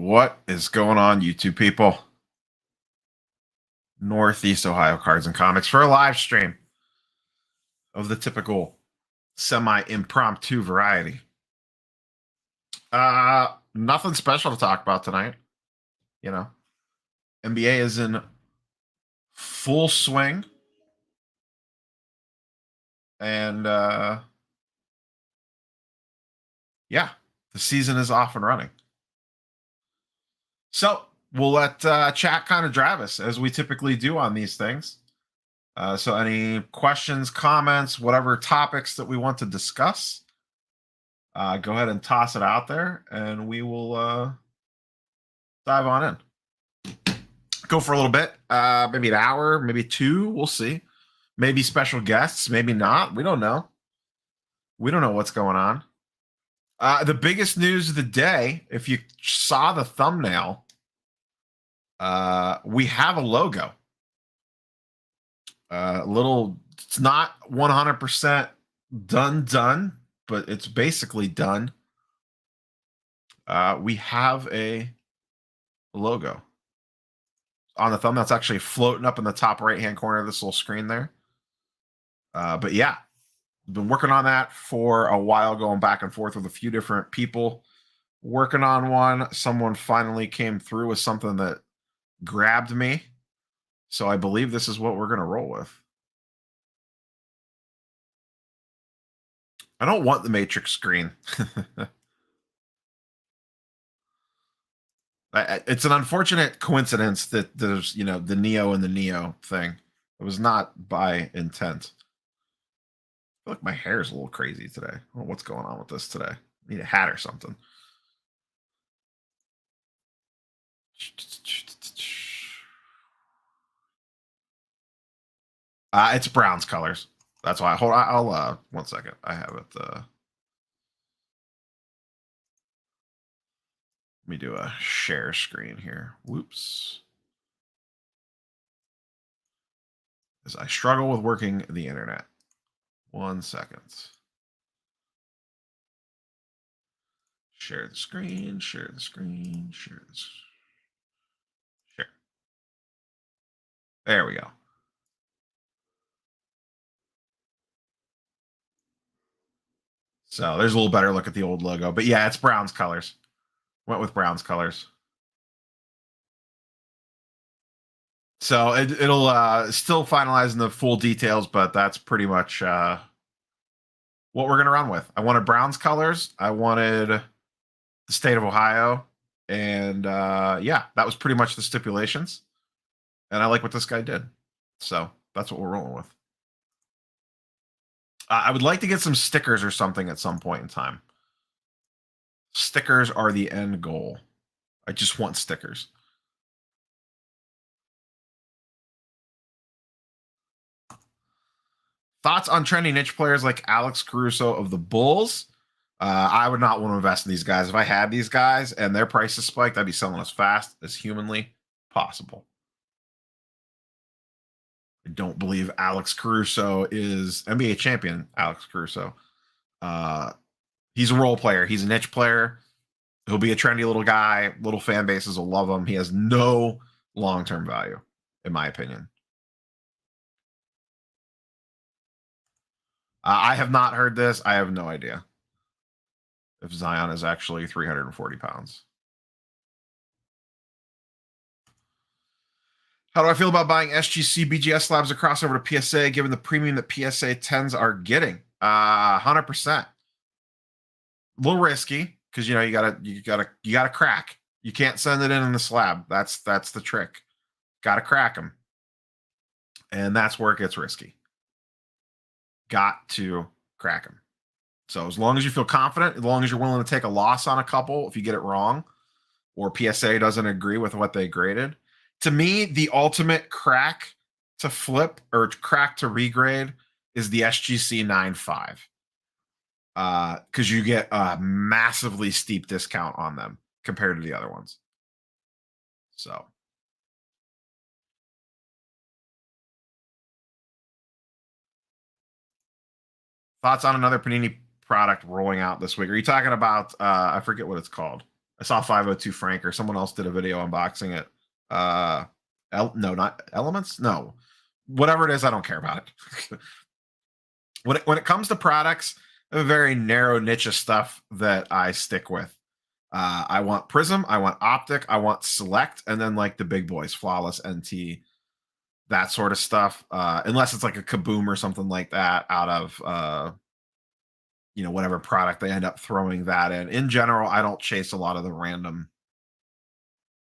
What is going on, YouTube people? Northeast Ohio Cards and Comics for a live stream of the typical semi-impromptu variety. Nothing special to talk about tonight. You know, NBA is in full swing. And yeah, the season is off and running. So we'll let chat kind of drive us as we typically do on these things. So any questions, comments, whatever topics that we want to discuss, go ahead and toss it out there and we will dive on in. Go for a little bit, maybe an hour, maybe two, we'll see. Maybe special guests, maybe not. We don't know. We don't know what's going on. The biggest news of the day, if you saw the thumbnail, we have a logo. It's not 100% done, but it's basically done. We have a logo on the thumb that's actually floating up in the top right-hand corner of this little screen there. But yeah, been working on that for a while, going back and forth with a few different people, working on one. Someone finally came through with something that grabbed me. So I believe this is what we're going to roll with. I don't want the matrix screen. It's an unfortunate coincidence that there's, the Neo and the Neo thing. It was not by intent. I feel like my hair is a little crazy today. I don't know what's going on with this today. I need a hat or something. It's Brown's colors. That's why. Hold on. I'll 1 second. I have it. Let me do a share screen here. Whoops. As I struggle with working the internet. 1 second. Share the screen, share the screen, share this. Share. There we go. So there's a little better look at the old logo. But yeah, it's Brown's colors. Went with Brown's colors. So it'll still finalize in the full details, but that's pretty much what we're going to run with. I wanted Brown's colors. I wanted the state of Ohio. And yeah, that was pretty much the stipulations. And I like what this guy did. So that's what we're rolling with. I would like to get some stickers or something at some point in time. Stickers are the end goal. I just want stickers. Thoughts on trendy niche players like Alex Caruso of the Bulls? I would not want to invest in these guys. If I had these guys and their prices spiked, I'd be selling as fast as humanly possible. I don't believe Alex Caruso is NBA champion. Alex Caruso. He's a role player. He's a niche player. He'll be a trendy little guy. Little fan bases will love him. He has no long-term value, in my opinion. I have not heard this. I have no idea if Zion is actually 340 pounds. How do I feel about buying SGC BGS slabs across over to PSA, given the premium that PSA 10s are getting? 100%. A little risky because you gotta crack. You can't send it in the slab. That's the trick. Got to crack them, and that's where it gets risky. Got to crack them. So as long as you feel confident, as long as you're willing to take a loss on a couple, if you get it wrong, or PSA doesn't agree with what they graded. To me, the ultimate crack to flip or crack to regrade is the SGC 9.5. Because you get a massively steep discount on them compared to the other ones. So. Thoughts on another Panini product rolling out this week? Are you talking about, I forget what it's called. I saw 502 Frank or someone else did a video unboxing it. No, not Elements. No, whatever it is, I don't care about it. When it comes to products, a very narrow niche of stuff that I stick with. I want Prism, I want Optic, I want Select, and then like the big boys, Flawless, NT, that sort of stuff. Unless it's like a Kaboom or something like that out of whatever product they end up throwing that in. In general, I don't chase a lot of the random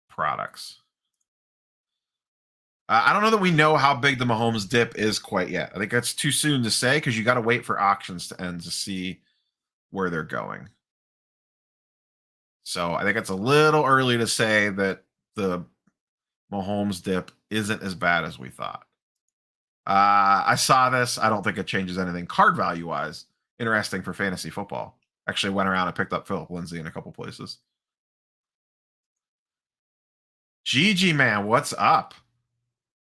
products. I don't know that we know how big the Mahomes dip is quite yet. I think that's too soon to say because you got to wait for auctions to end to see where they're going. So I think it's a little early to say that the Mahomes dip isn't as bad as we thought. I saw this. I don't think it changes anything card value wise. Interesting for fantasy football. Actually went around and picked up Philip Lindsay in a couple places. GG man, what's up?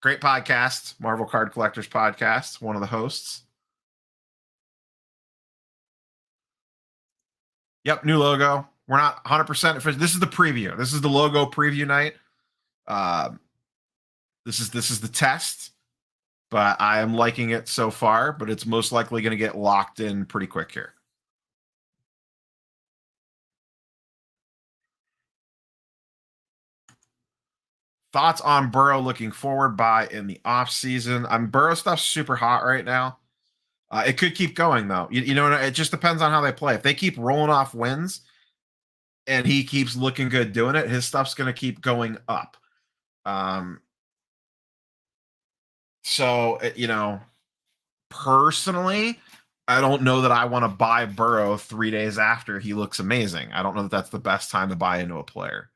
Great podcast, Marvel Card Collectors Podcast, one of the hosts. Yep, new logo. We're not 100% official. This is the preview. This is the logo preview night. This is the test, but I am liking it so far, but it's most likely going to get locked in pretty quick here. Thoughts on Burrow looking forward by in the offseason? Burrow stuff's super hot right now. It could keep going, though. You know, it just depends on how they play. If they keep rolling off wins and he keeps looking good doing it, his stuff's going to keep going up. So, personally, I don't know that I want to buy Burrow 3 days after he looks amazing. I don't know that that's the best time to buy into a player.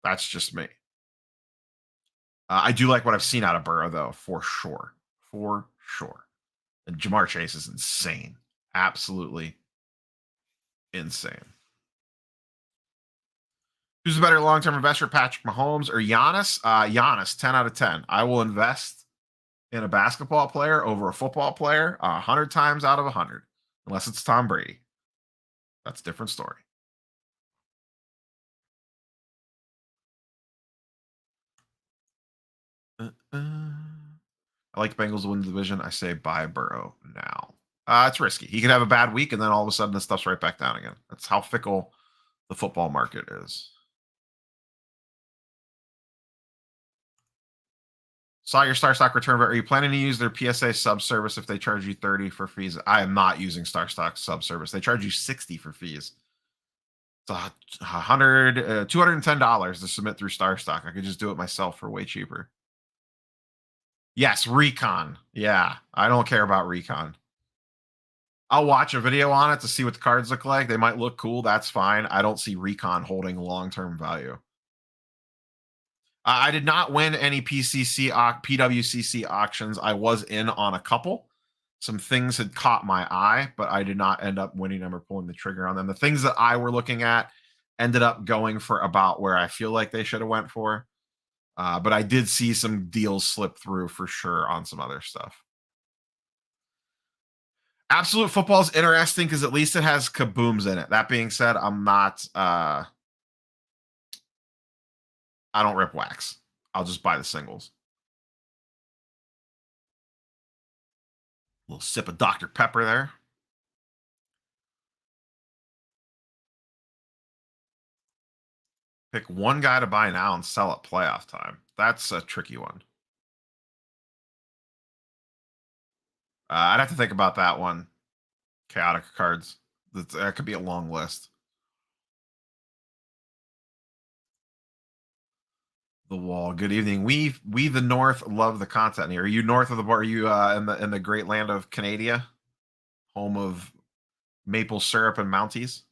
That's just me. I do like what I've seen out of Burrow, though, for sure. For sure. And Jamar Chase is insane. Absolutely insane. Who's a better long-term investor, Patrick Mahomes or Giannis? Giannis, 10 out of 10. I will invest in a basketball player over a football player 100 times out of 100, unless it's Tom Brady. That's a different story. I like Bengals to win the division. I say buy Burrow now. It's risky. He could have a bad week, and then all of a sudden, the stuff's right back down again. That's how fickle the football market is. Saw your Star Stock return. Are you planning to use their PSA sub service if they charge you 30 for fees? I am not using Star Stock sub service. They charge you 60 for fees. It's $210 to submit through Star Stock. I could just do it myself for way cheaper. Yes, Recon. Yeah, I don't care about Recon. I'll watch a video on it to see what the cards look like. They might look cool. That's fine. I don't see Recon holding long-term value. I did not win any PWCC auctions. I was in on a couple. Some things had caught my eye, but I did not end up winning them or pulling the trigger on them. The things that I were looking at ended up going for about where I feel like they should have went for. But I did see some deals slip through for sure on some other stuff. Absolute Football is interesting because at least it has kabooms in it. That being said, I'm not... I don't rip wax. I'll just buy the singles. A little sip of Dr. Pepper there. Pick one guy to buy now and sell at playoff time. That's a tricky one. I'd have to think about that one. Chaotic cards. That could be a long list. The Wall. Good evening. We the North love the content here. Are you north of the bar? Are you in the great land of Canada, home of maple syrup and Mounties?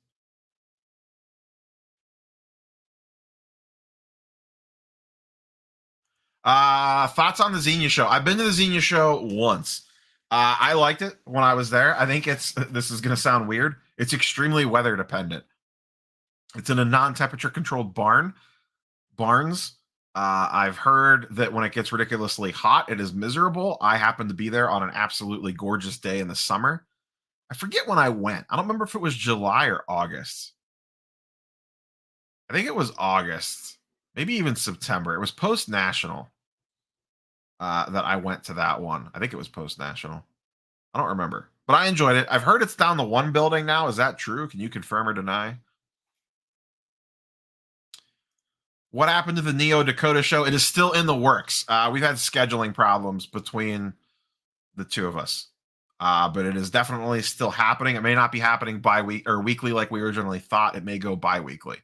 Thoughts on the Xenia show? I've been to the Xenia show once. I liked it when I was there. I think this is going to sound weird. It's extremely weather dependent. It's in a non-temperature controlled barns. I've heard that when it gets ridiculously hot, it is miserable. I happened to be there on an absolutely gorgeous day in the summer. I forget when I went. I don't remember if it was July or August. I think it was August, maybe even September. It was post national that I went to that one. I think it was post national. I don't remember, but I enjoyed it. I've heard it's down the one building now. Is that true? Can you confirm or deny? What happened to the Neo Dakota show? It is still in the works. We've had scheduling problems between the two of us, but it is definitely still happening. It may not be happening bi-week or weekly like we originally thought. It may go bi-weekly.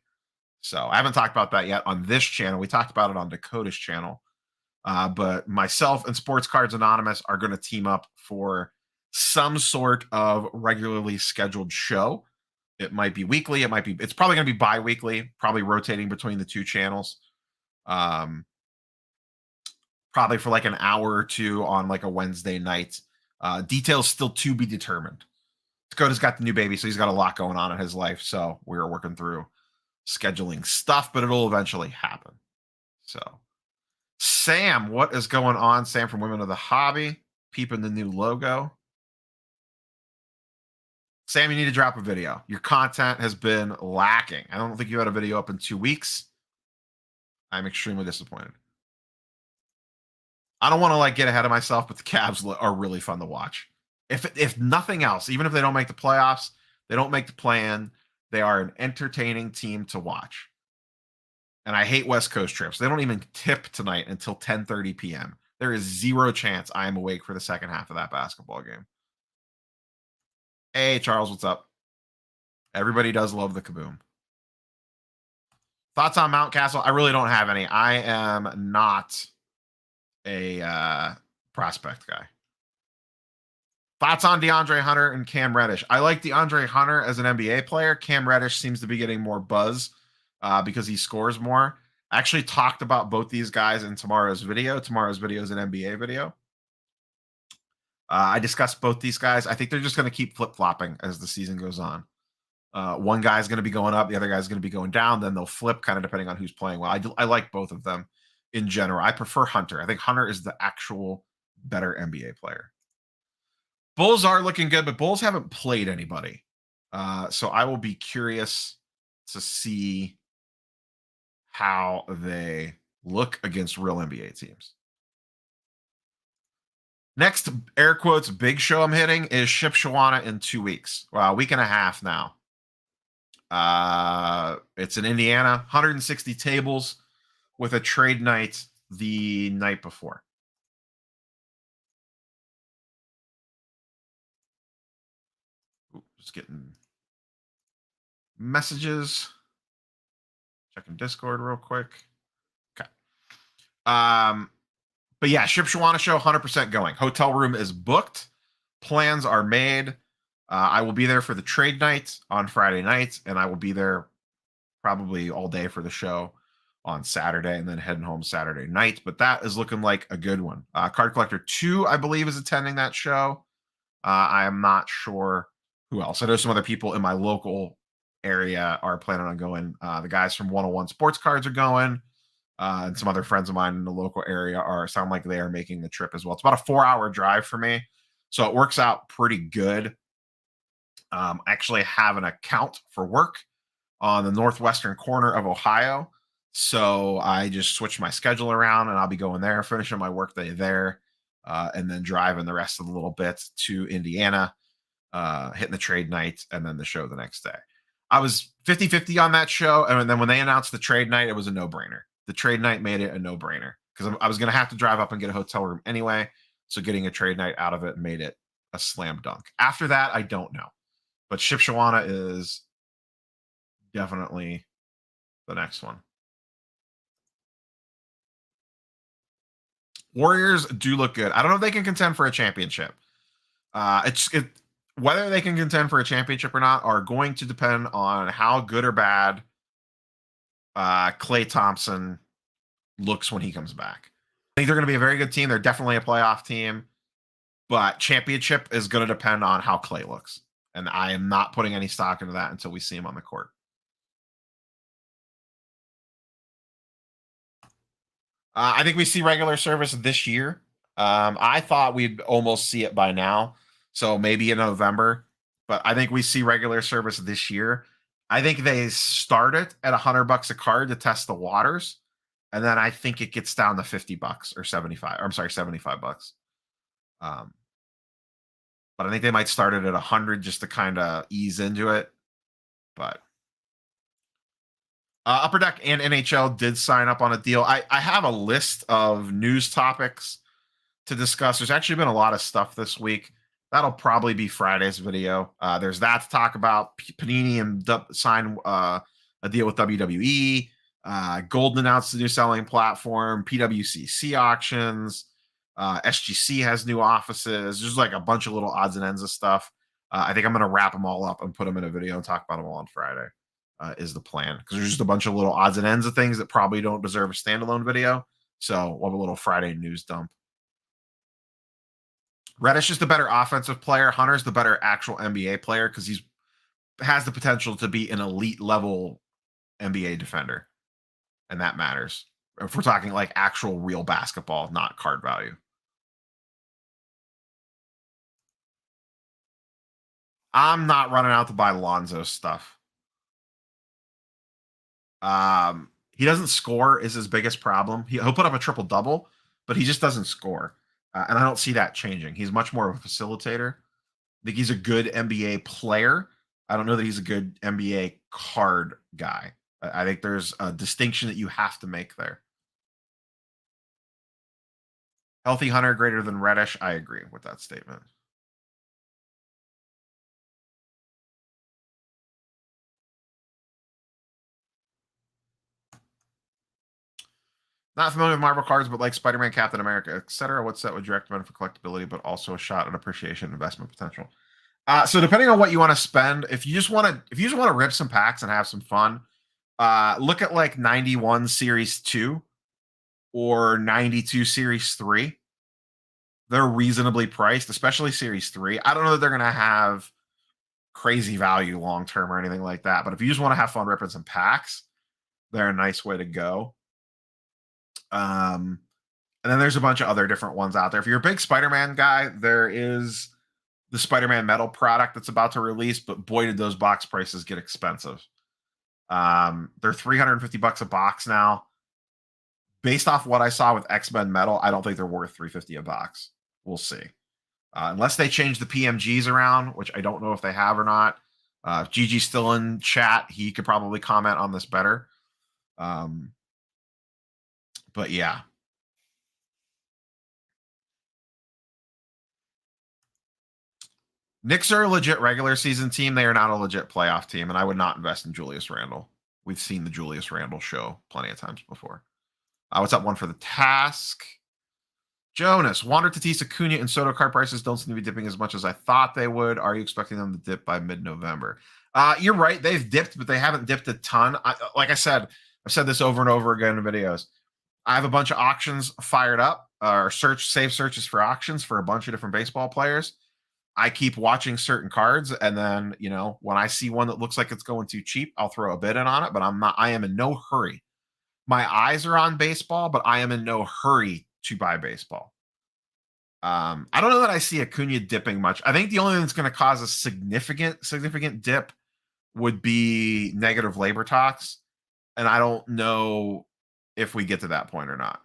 So I haven't talked about that yet on this channel. We talked about it on Dakota's channel. But myself and Sports Cards Anonymous are going to team up for some sort of regularly scheduled show. It might be weekly. It's probably going to be bi-weekly, probably rotating between the two channels. Probably for like an hour or two on like a Wednesday night. Details still to be determined. Dakota's got the new baby, so he's got a lot going on in his life. So we're working through scheduling stuff, but it'll eventually happen. So Sam, what is going on? Sam from Women of the Hobby, peeping the new logo. Sam, you need to drop a video. Your content has been lacking. I don't think you had a video up in 2 weeks. I'm extremely disappointed. I don't want to like get ahead of myself, but the Cavs are really fun to watch. If nothing else, even if they don't make the playoffs, they don't make the play-in, they are an entertaining team to watch. And I hate West Coast trips. They don't even tip tonight until 10:30 p.m. There is zero chance I am awake for the second half of that basketball game. Hey, Charles, what's up? Everybody does love the Kaboom. Thoughts on Mountcastle? I really don't have any. I am not a prospect guy. Thoughts on DeAndre Hunter and Cam Reddish? I like DeAndre Hunter as an NBA player. Cam Reddish seems to be getting more buzz because he scores more. I actually talked about both these guys in tomorrow's video. Tomorrow's video is an NBA video. I discussed both these guys. I think they're just going to keep flip-flopping as the season goes on. One guy's going to be going up. The other guy's going to be going down. Then they'll flip kind of depending on who's playing well. I like both of them in general. I prefer Hunter. I think Hunter is the actual better NBA player. Bulls are looking good, but Bulls haven't played anybody. So I will be curious to see how they look against real NBA teams. Next, air quotes, big show I'm hitting is Shipshawana in 2 weeks. Well, a week and a half now. It's in Indiana, 160 tables with a trade night the night before. Ooh, just getting messages. Checking Discord real quick. Okay. But yeah, Shipshawana show 100% going. Hotel room is booked. Plans are made. I will be there for the trade night on Friday night, and I will be there probably all day for the show on Saturday, and then heading home Saturday night. But that is looking like a good one. Card Collector 2, I believe, is attending that show. I am not sure who else. I know some other people in my local area are planning on going. The guys from 101 Sports Cards are going. And some other friends of mine in the local area sound like they are making the trip as well. It's about a 4-hour drive for me, so it works out pretty good. I actually have an account for work on the northwestern corner of Ohio, so I just switched my schedule around, and I'll be going there, finishing my workday there, and then driving the rest of the little bit to Indiana, hitting the trade night, and then the show the next day. I was 50-50 on that show, and then when they announced the trade night, it was a no-brainer. The trade night made it a no-brainer because I was going to have to drive up and get a hotel room anyway. So getting a trade night out of it made it a slam dunk. After that, I don't know. But Shipshawana is definitely the next one. Warriors do look good. I don't know if they can contend for a championship. Whether they can contend for a championship or not are going to depend on how good or bad Klay Thompson looks when he comes back. I think they're going to be a very good team. They're definitely a playoff team, but championship is going to depend on how Klay looks. And I am not putting any stock into that until we see him on the court. I think we see regular service this year. I thought we'd almost see it by now. So maybe in November, but I think we see regular service this year. I think they start it at $100 a card to test the waters, and then I think it gets down to $50 or 75. Or I'm sorry, $75. Um, but I think they might start it at 100 just to kind of ease into it. But Upper Deck and NHL did sign up on a deal. I have a list of news topics to discuss. There's actually been a lot of stuff this week. That'll probably be Friday's video. There's that to talk about. Panini and sign a deal with WWE. Golden announced the new selling platform. PWCC auctions. SGC has new offices. There's like a bunch of little odds and ends of stuff. I think I'm going to wrap them all up and put them in a video and talk about them all on Friday. Is the plan, because there's just a bunch of little odds and ends of things that probably don't deserve a standalone video. So we'll have a little Friday news dump. Reddish is the better offensive player. Hunter's the better actual NBA player because he's has the potential to be an elite level NBA defender, and that matters if we're talking like actual real basketball, not card value. I'm not running out to buy Lonzo stuff. He doesn't score is his biggest problem. He'll put up a triple double, but he just doesn't score, and I don't see that changing. He's much more of a facilitator. I think he's a good NBA player. I don't know that he's a good NBA card guy. I think there's a distinction that you have to make there. Healthy Hunter greater than Reddish. I agree with that statement. Not familiar with Marvel cards, but like Spider-Man, Captain America, etc. What set would you recommend for collectability, but also a shot at appreciation, investment potential? So depending on what you want to spend, if you just want to rip some packs and have some fun, look at like 91 Series 2 or 92 Series 3. They're reasonably priced, especially Series 3. I don't know that they're going to have crazy value long term or anything like that, but if you just want to have fun ripping some packs, they're a nice way to go. And then there's a bunch of other different ones out there. If you're a big Spider-Man guy, there is the Spider-Man metal product that's about to release, but boy, did those box prices get expensive. They're $350 a box now. Based off what I saw with X-Men metal, I don't think they're worth $350 a box. We'll see. Unless they change the PMGs around, which I don't know if they have or not. Gigi's still in chat. He could probably comment on this better. But yeah. Knicks are a legit regular season team. They are not a legit playoff team, and I would not invest in Julius Randle. We've seen the Julius Randle show plenty of times before. What's up? One for the task. Jonas, Wander, Tatis, Acuna, and Soto card prices don't seem to be dipping as much as I thought they would. Are you expecting them to dip by mid-November? You're right. They've dipped, but they haven't dipped a ton. Like I said, I've said this over and over again in videos. I have a bunch of auctions fired up, or save searches for auctions for a bunch of different baseball players. I keep watching certain cards, and then, when I see one that looks like it's going too cheap, I'll throw a bid in on it, but I am in no hurry. My eyes are on baseball, but I am in no hurry to buy baseball. I don't know that I see Acuna dipping much. I think the only thing that's going to cause a significant dip would be negative labor talks, and I don't know if we get to that point or not.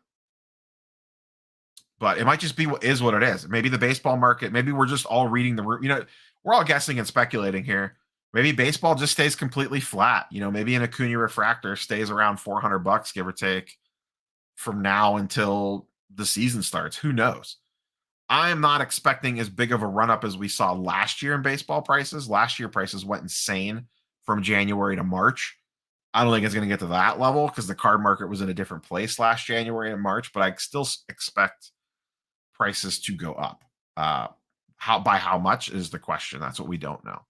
But it might just be what it is. Maybe the baseball market, maybe we're just all reading the room. We're all guessing and speculating here. Maybe baseball just stays completely flat. Maybe an Acuna refractor stays around $400, give or take, from now until the season starts. Who knows? I am not expecting as big of a run up as we saw last year in baseball prices. Last year prices went insane from January to March. I don't think it's going to get to that level because the card market was in a different place last January and March, but I still expect prices to go up. By how much is the question. That's what we don't know.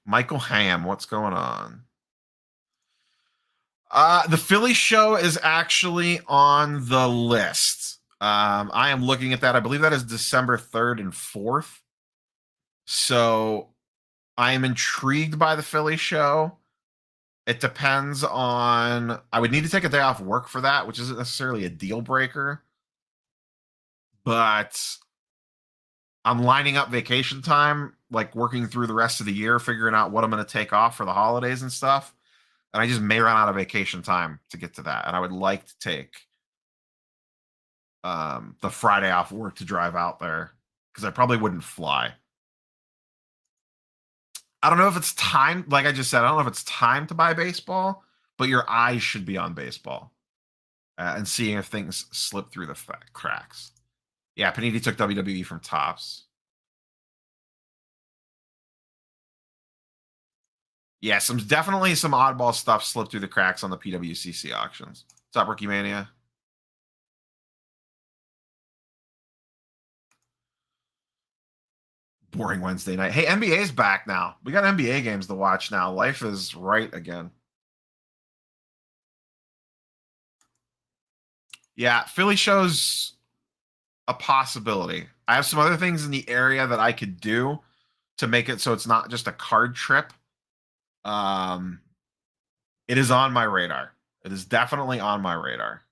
Michael Ham, what's going on? The Philly show is actually on the list. I am looking at that. I believe that is December 3rd and 4th. So I am intrigued by the Philly show. It depends on. I would need to take a day off work for that, which isn't necessarily a deal breaker. But I'm lining up vacation time, like working through the rest of the year, figuring out what I'm going to take off for the holidays and stuff. And I just may run out of vacation time to get to that. And I would like to take the Friday off work to drive out there because I probably wouldn't fly. I don't know if it's time, like I just said, I don't know if it's time to buy baseball, but your eyes should be on baseball and seeing if things slip through the cracks. Yeah, Panini took WWE from Topps. Yeah, definitely some oddball stuff slipped through the cracks on the PWCC auctions. What's up, Rookie Mania? Boring Wednesday night. Hey, NBA's back now. We got NBA games to watch now. Life is right again. Yeah, Philly shows a possibility. I have some other things in the area that I could do to make it so it's not just a card trip. It is on my radar. It is definitely on my radar.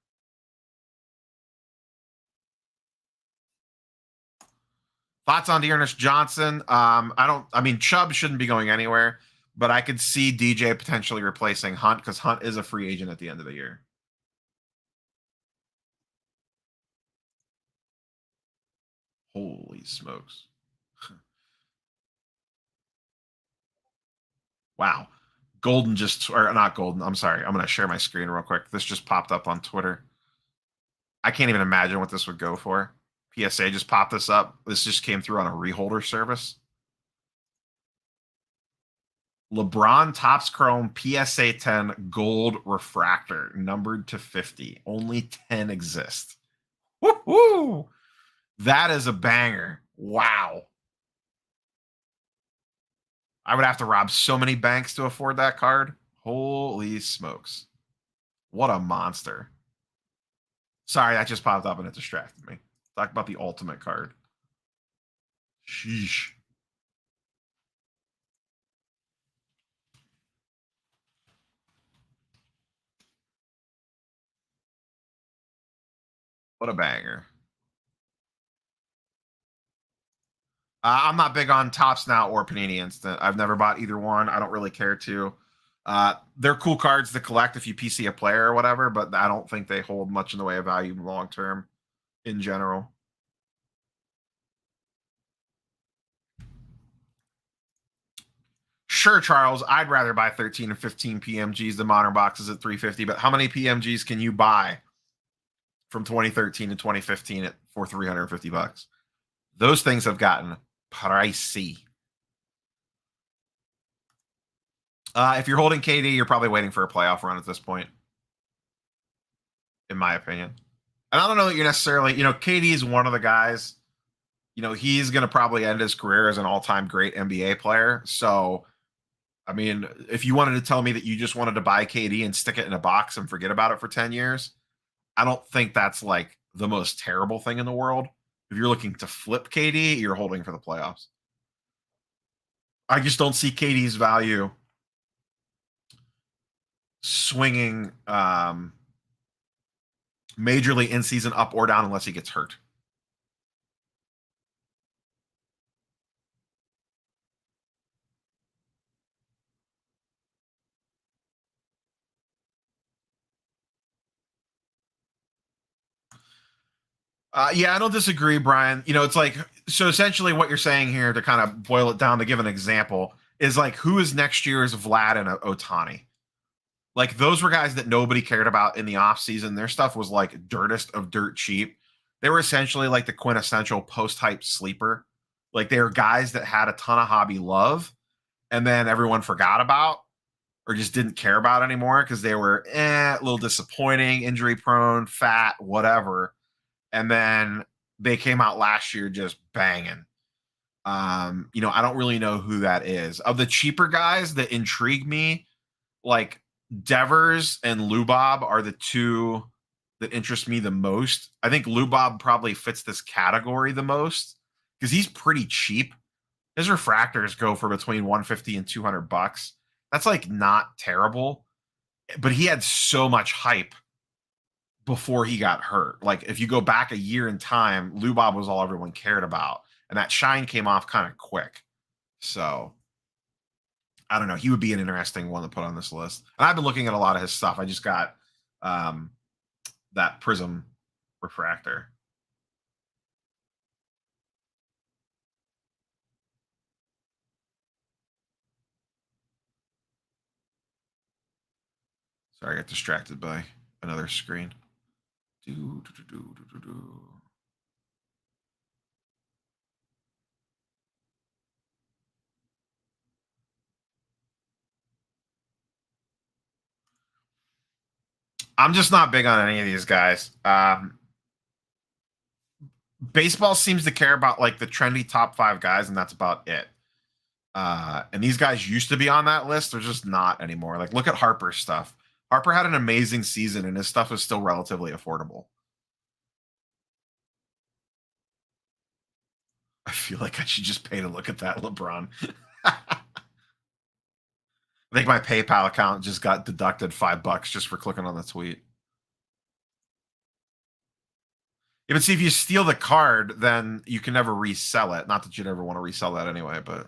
Thoughts on Dearness Johnson? I mean, Chubb shouldn't be going anywhere, but I could see DJ potentially replacing Hunt because Hunt is a free agent at the end of the year. Holy smokes. Wow. Golden or not Golden. I'm sorry. I'm going to share my screen real quick. This just popped up on Twitter. I can't even imagine what this would go for. PSA just popped this up. This just came through on a reholder service. LeBron Topps Chrome PSA 10 Gold Refractor, numbered to 50. Only 10 exist. Woohoo! That is a banger. Wow. I would have to rob so many banks to afford that card. Holy smokes. What a monster. Sorry, that just popped up and it distracted me. Talk about the ultimate card. Sheesh. What a banger. I'm not big on Topps Now or Panini Instant. I've never bought either one. I don't really care to. They're cool cards to collect if you PC a player or whatever, but I don't think they hold much in the way of value long term in general. Sure, Charles, I'd rather buy 13 and 15 PMGs than modern boxes at 350, but how many PMGs can you buy from 2013 to 2015 for 350 bucks? Those things have gotten pricey. If you're holding KD, you're probably waiting for a playoff run at this point, in my opinion. And I don't know that you're necessarily, KD is one of the guys, he's going to probably end his career as an all-time great NBA player. So, I mean, if you wanted to tell me that you just wanted to buy KD and stick it in a box and forget about it for 10 years, I don't think that's like the most terrible thing in the world. If you're looking to flip KD, you're holding for the playoffs. I just don't see KD's value swinging majorly in season up or down unless he gets hurt. Yeah, I don't disagree, Brian. It's like, so essentially what you're saying here, to kind of boil it down to give an example, is like, who is next year's Vlad and Ohtani? Like, those were guys that nobody cared about in the offseason. Their stuff was like dirtest of dirt cheap. They were essentially like the quintessential post-hype sleeper. Like, they were guys that had a ton of hobby love and then everyone forgot about or just didn't care about anymore because they were a little disappointing, injury prone, fat, whatever. And then they came out last year just banging. I don't really know who that is. Of the cheaper guys that intrigue me, like Devers and Lubob are the two that interest me the most. I think Lubob probably fits this category the most because he's pretty cheap. His refractors go for between 150 and 200 bucks. That's like not terrible, but he had so much hype before he got hurt. Like if you go back a year in time, Lou Bob was all everyone cared about, and that shine came off kind of quick. So I don't know. He would be an interesting one to put on this list. And I've been looking at a lot of his stuff. I just got um, that Prism refractor. Sorry, I got distracted by another screen. I'm just not big on any of these guys. Baseball seems to care about like the trendy top 5 guys, and that's about it. And these guys used to be on that list. They're just not anymore. Like, look at Harper's stuff. Harper had an amazing season, and his stuff is still relatively affordable. I feel like I should just pay to look at that LeBron. I think my PayPal account just got deducted $5 just for clicking on the tweet. Yeah, but see, if you steal the card, then you can never resell it. Not that you'd ever want to resell that anyway, but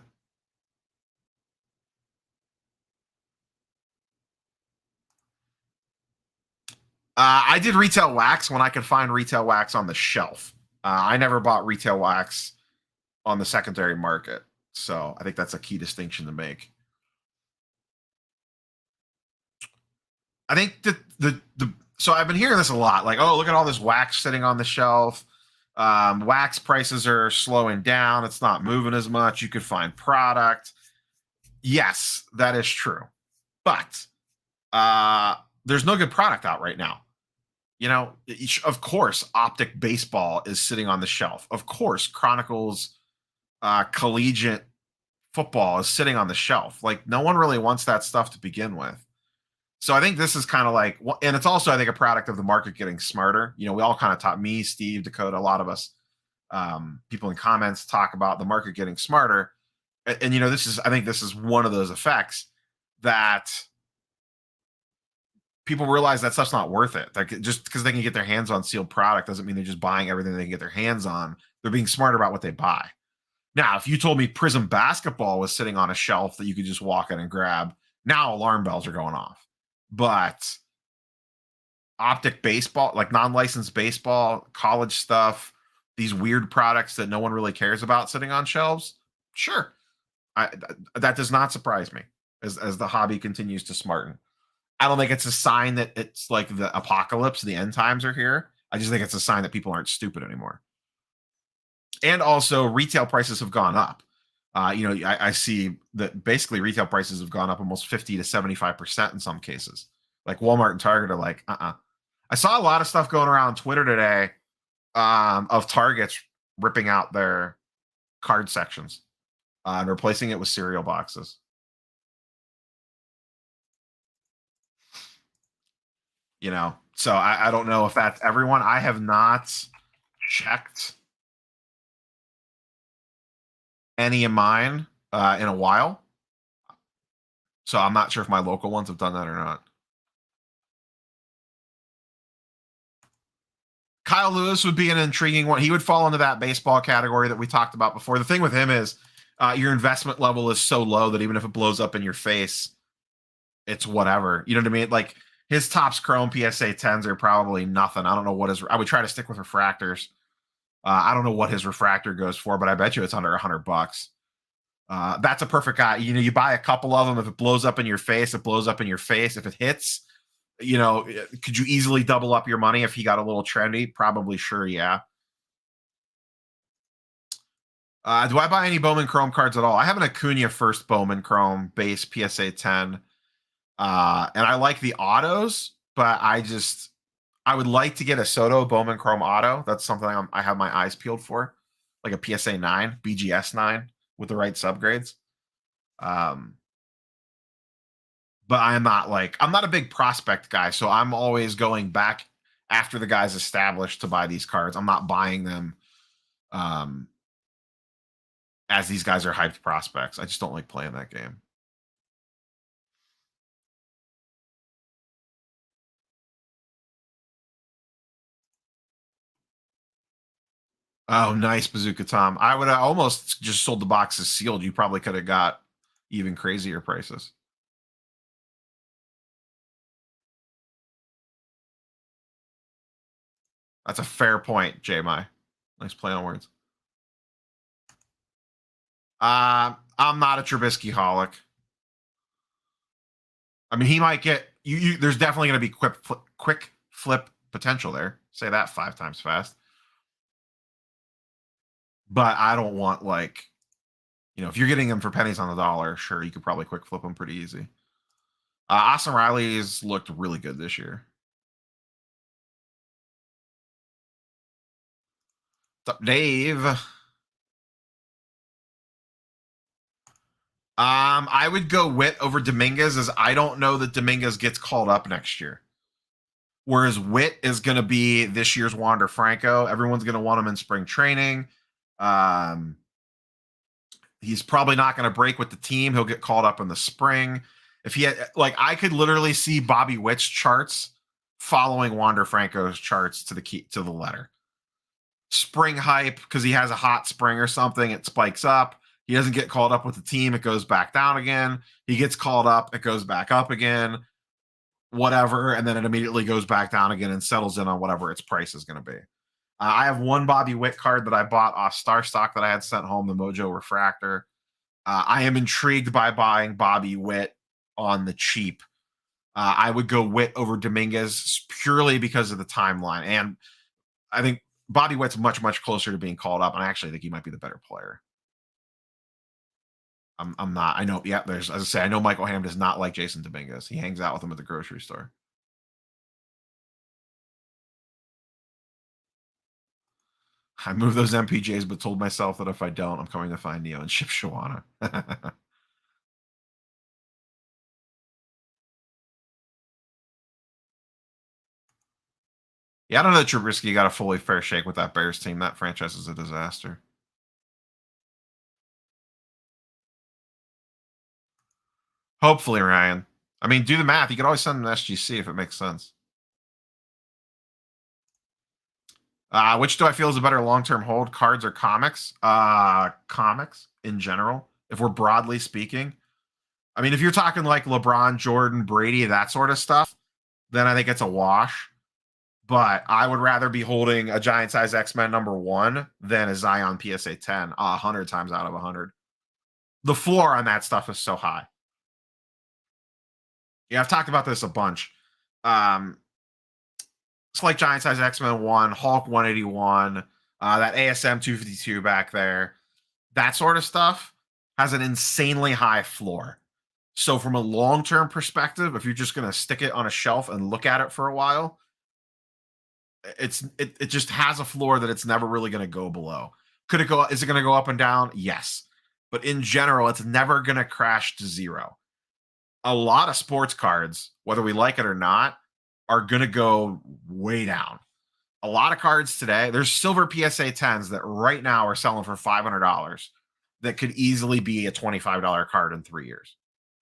I did retail wax when I could find retail wax on the shelf. I never bought retail wax on the secondary market. So I think that's a key distinction to make. I think that so I've been hearing this a lot, like, oh, look at all this wax sitting on the shelf. Wax prices are slowing down. It's not moving as much. You could find product. Yes, that is true. But there's no good product out right now. You know, of course, Optic Baseball is sitting on the shelf. Of course, Chronicles Collegiate Football is sitting on the shelf. Like, no one really wants that stuff to begin with. So I think this is kind of like, and it's also, I think, a product of the market getting smarter. You know, we all kind of taught me, Steve, Dakota, a lot of us, people in comments talk about the market getting smarter. And you know, I think this is one of those effects that people realize that stuff's not worth it. Like, just because they can get their hands on sealed product doesn't mean they're just buying everything they can get their hands on. They're being smarter about what they buy. Now, if you told me Prism basketball was sitting on a shelf that you could just walk in and grab, now alarm bells are going off. But Optic baseball, like non-licensed baseball, college stuff, these weird products that no one really cares about sitting on shelves, sure. That does not surprise me as the hobby continues to smarten. I don't think it's a sign that it's like the apocalypse, the end times are here. I just think it's a sign that people aren't stupid anymore. And also, retail prices have gone up. You know, I see that basically retail prices have gone up almost 50 to 75% in some cases. Like Walmart and Target are like, I saw a lot of stuff going around Twitter today of Targets ripping out their card sections and replacing it with cereal boxes. You know, so I don't know if that's everyone. I have not checked any of mine in a while. So I'm not sure if my local ones have done that or not. Kyle Lewis would be an intriguing one. He would fall into that baseball category that we talked about before. The thing with him is your investment level is so low that even if it blows up in your face, it's whatever. You know what I mean? Like his Topps Chrome PSA 10s are probably nothing. I don't know what his. I would try to stick with refractors. I don't know what his refractor goes for, but I bet you it's under $100. That's a perfect guy. You know, you buy a couple of them. If it blows up in your face, it blows up in your face. If it hits, you know, could you easily double up your money if he got a little trendy? Probably, sure, yeah. Do I buy any Bowman Chrome cards at all? I have an Acuna first Bowman Chrome base PSA 10. And I like the autos, but I would like to get a Soto Bowman Chrome auto. That's something I have my eyes peeled for, like a PSA 9, BGS 9 with the right subgrades. But I'm not a big prospect guy, so I'm always going back after the guy's established to buy these cards. I'm not buying them as these guys are hyped prospects. I just don't like playing that game. Oh, nice, Bazooka Tom. I would have almost just sold the boxes sealed. You probably could have got even crazier prices. That's a fair point, J-My. Nice play on words. I'm not a Trubisky holic. I mean, he might get you. There's definitely going to be quick flip potential there. Say that 5 times fast. But I don't want like, if you're getting him for pennies on the dollar, sure, you could probably quick flip him pretty easy. Austin Riley's looked really good this year. What's up, Dave? I would go Witt over Dominguez, as I don't know that Dominguez gets called up next year. Whereas Witt is going to be this year's Wander Franco. Everyone's going to want him in spring training. He's probably not going to break with the team. He'll get called up in the spring. If he had, I could literally see Bobby Witt's charts following Wander Franco's charts to the letter. Spring hype, because he has a hot spring or something, it spikes up. He doesn't get called up with the team, it goes back down again. He gets called up, it goes back up again, whatever, and then it immediately goes back down again and settles in on whatever its price is going to be. I have one Bobby Witt card that I bought off Star Stock that I had sent home, the Mojo Refractor. I am intrigued by buying Bobby Witt on the cheap. I would go Witt over Dominguez purely because of the timeline. And I think Bobby Witt's much, much closer to being called up. And I actually think he might be the better player. I'm not. I know. Yeah, as I say, I know Michael Ham does not like Jason Dominguez. He hangs out with him at the grocery store. I moved those MPJs, but told myself that if I don't, I'm coming to find Neo and Shipshawana. Yeah, I don't know that Trubisky got a fully fair shake with that Bears team. That franchise is a disaster. Hopefully, Ryan. I mean, do the math. You could always send an SGC if it makes sense. Which do I feel is a better long-term hold, cards or comics? Comics in general, if we're broadly speaking. I mean, if you're talking like LeBron, Jordan, Brady, that sort of stuff, then I think it's a wash. But I would rather be holding a giant size X-Men #1 than a Zion PSA 10 100 times out of 100. The floor on that stuff is so high. Yeah, I've talked about this a bunch. It's like giant size X-Men 1, Hulk 181, that ASM 252 back there. That sort of stuff has an insanely high floor. So from a long-term perspective, if you're just going to stick it on a shelf and look at it for a while, it just has a floor that it's never really going to go below. Is it going to go up and down? Yes. But in general, it's never going to crash to zero. A lot of sports cards, whether we like it or not, are going to go way down. A lot of cards today, there's silver PSA 10s that right now are selling for $500 that could easily be a $25 card in 3 years.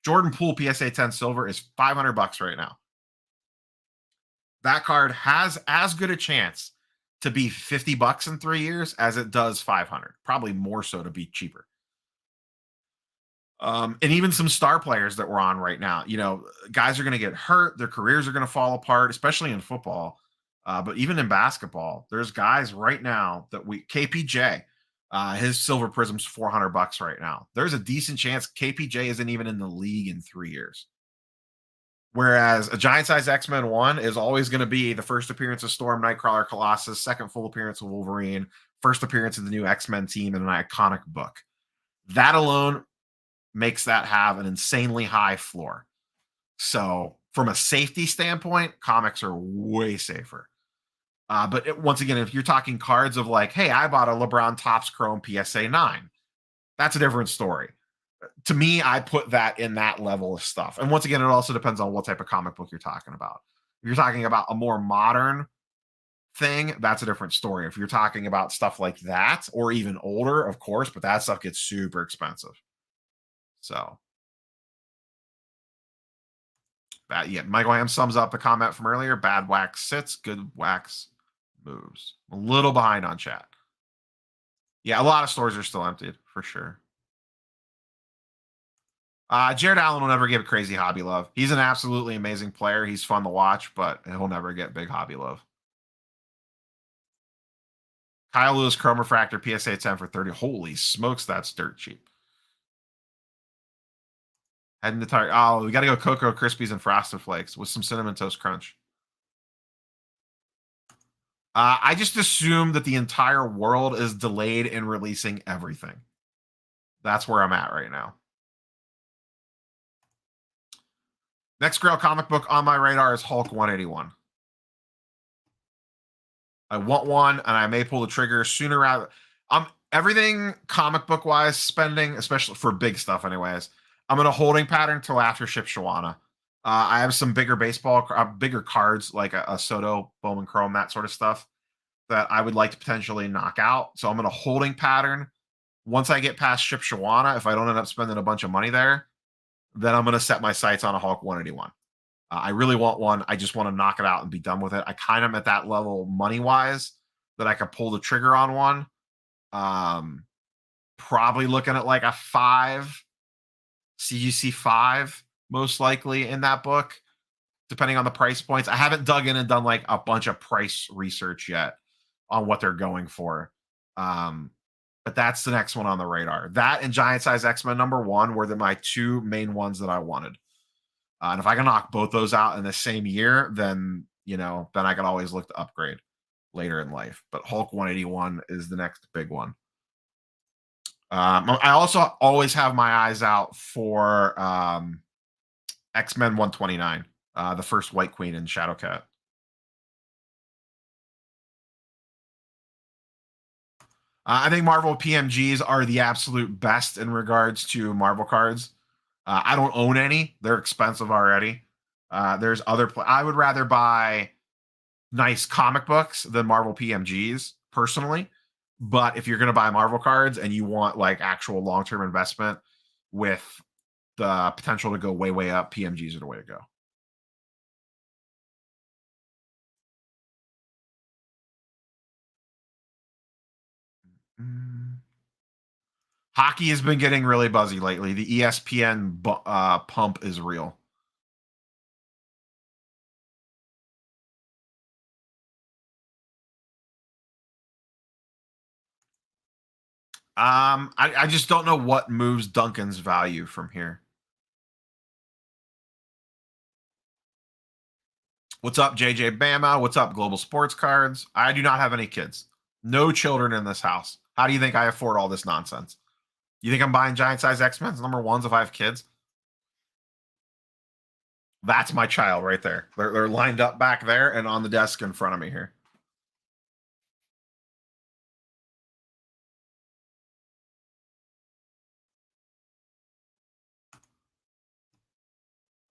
Jordan Poole PSA 10 silver is $500 right now. That card has as good a chance to be $50 in 3 years as it does 500, probably more so to be cheaper. And even some star players that we're on right now, guys are going to get hurt. Their careers are going to fall apart, especially in football. But even in basketball, there's guys right now that KPJ, his silver prism's $400 right now. There's a decent chance KPJ isn't even in the league in 3 years. Whereas a giant size X-Men 1 is always going to be the first appearance of Storm, Nightcrawler, Colossus, second full appearance of Wolverine, first appearance of the new X-Men team in an iconic book. That alone makes that have an insanely high floor. So from a safety standpoint, comics are way safer. But once again, if you're talking cards of like, hey, I bought a LeBron Topps Chrome PSA 9, that's a different story. To me, I put that in that level of stuff. And once again, it also depends on what type of comic book you're talking about. If you're talking about a more modern thing, that's a different story. If you're talking about stuff like that, or even older, of course, but that stuff gets super expensive. So, Michael Ham sums up the comment from earlier. Bad wax sits, good wax moves. A little behind on chat. Yeah, a lot of stores are still emptied for sure. Jared Allen will never get crazy hobby love. He's an absolutely amazing player. He's fun to watch, but he'll never get big hobby love. Kyle Lewis Chrome Refractor PSA 10 for 30. Holy smokes, that's dirt cheap. Heading to Target. Oh, we got to go Cocoa Krispies and Frosted Flakes with some Cinnamon Toast Crunch. I just assume that the entire world is delayed in releasing everything. That's where I'm at right now. Next Grail comic book on my radar is Hulk 181. I want one, and I may pull the trigger sooner rather. Everything comic book wise spending, especially for big stuff, anyways. I'm in a holding pattern till after Shipshawana. I have some bigger bigger cards like a Soto, Bowman Chrome, that sort of stuff that I would like to potentially knock out. So I'm in a holding pattern. Once I get past Shipshawana, if I don't end up spending a bunch of money there, then I'm going to set my sights on a Hulk 181. I really want one. I just want to knock it out and be done with it. I kind of am at that level money-wise that I could pull the trigger on one. Probably looking at like a 5, CGC 5, most likely in that book, depending on the price points. I haven't dug in and done like a bunch of price research yet on what they're going for. But that's the next one on the radar. That and Giant Size X-Men #1 were my two main ones that I wanted. And if I can knock both those out in the same year, then, then I can always look to upgrade later in life. But Hulk 181 is the next big one. I also always have my eyes out for X-Men 129, the first White Queen and Shadowcat. I think Marvel PMGs are the absolute best in regards to Marvel cards. I don't own any. They're expensive already. There's I would rather buy nice comic books than Marvel PMGs, personally. But if you're going to buy Marvel cards and you want like actual long-term investment with the potential to go way, way up, PMGs are the way to go. Hockey has been getting really buzzy lately. The ESPN pump is real. I just don't know what moves Duncan's value from here. What's up, JJ Bama? What's up, Global Sports Cards? I do not have any kids. No children in this house. How do you think I afford all this nonsense? You think I'm buying giant size X-Men's #1s if I have kids? That's my child right there. They're lined up back there and on the desk in front of me here.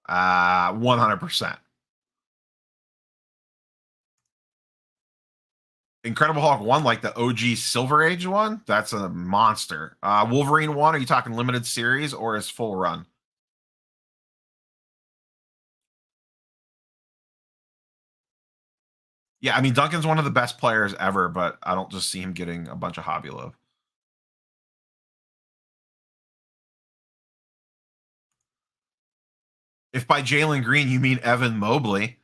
Uh, 100%. Incredible Hulk 1, like the OG Silver Age one, that's a monster. Wolverine 1, are you talking limited series or is full run? Yeah, I mean, Duncan's one of the best players ever, but I don't just see him getting a bunch of hobby love. If by Jalen Green you mean Evan Mobley,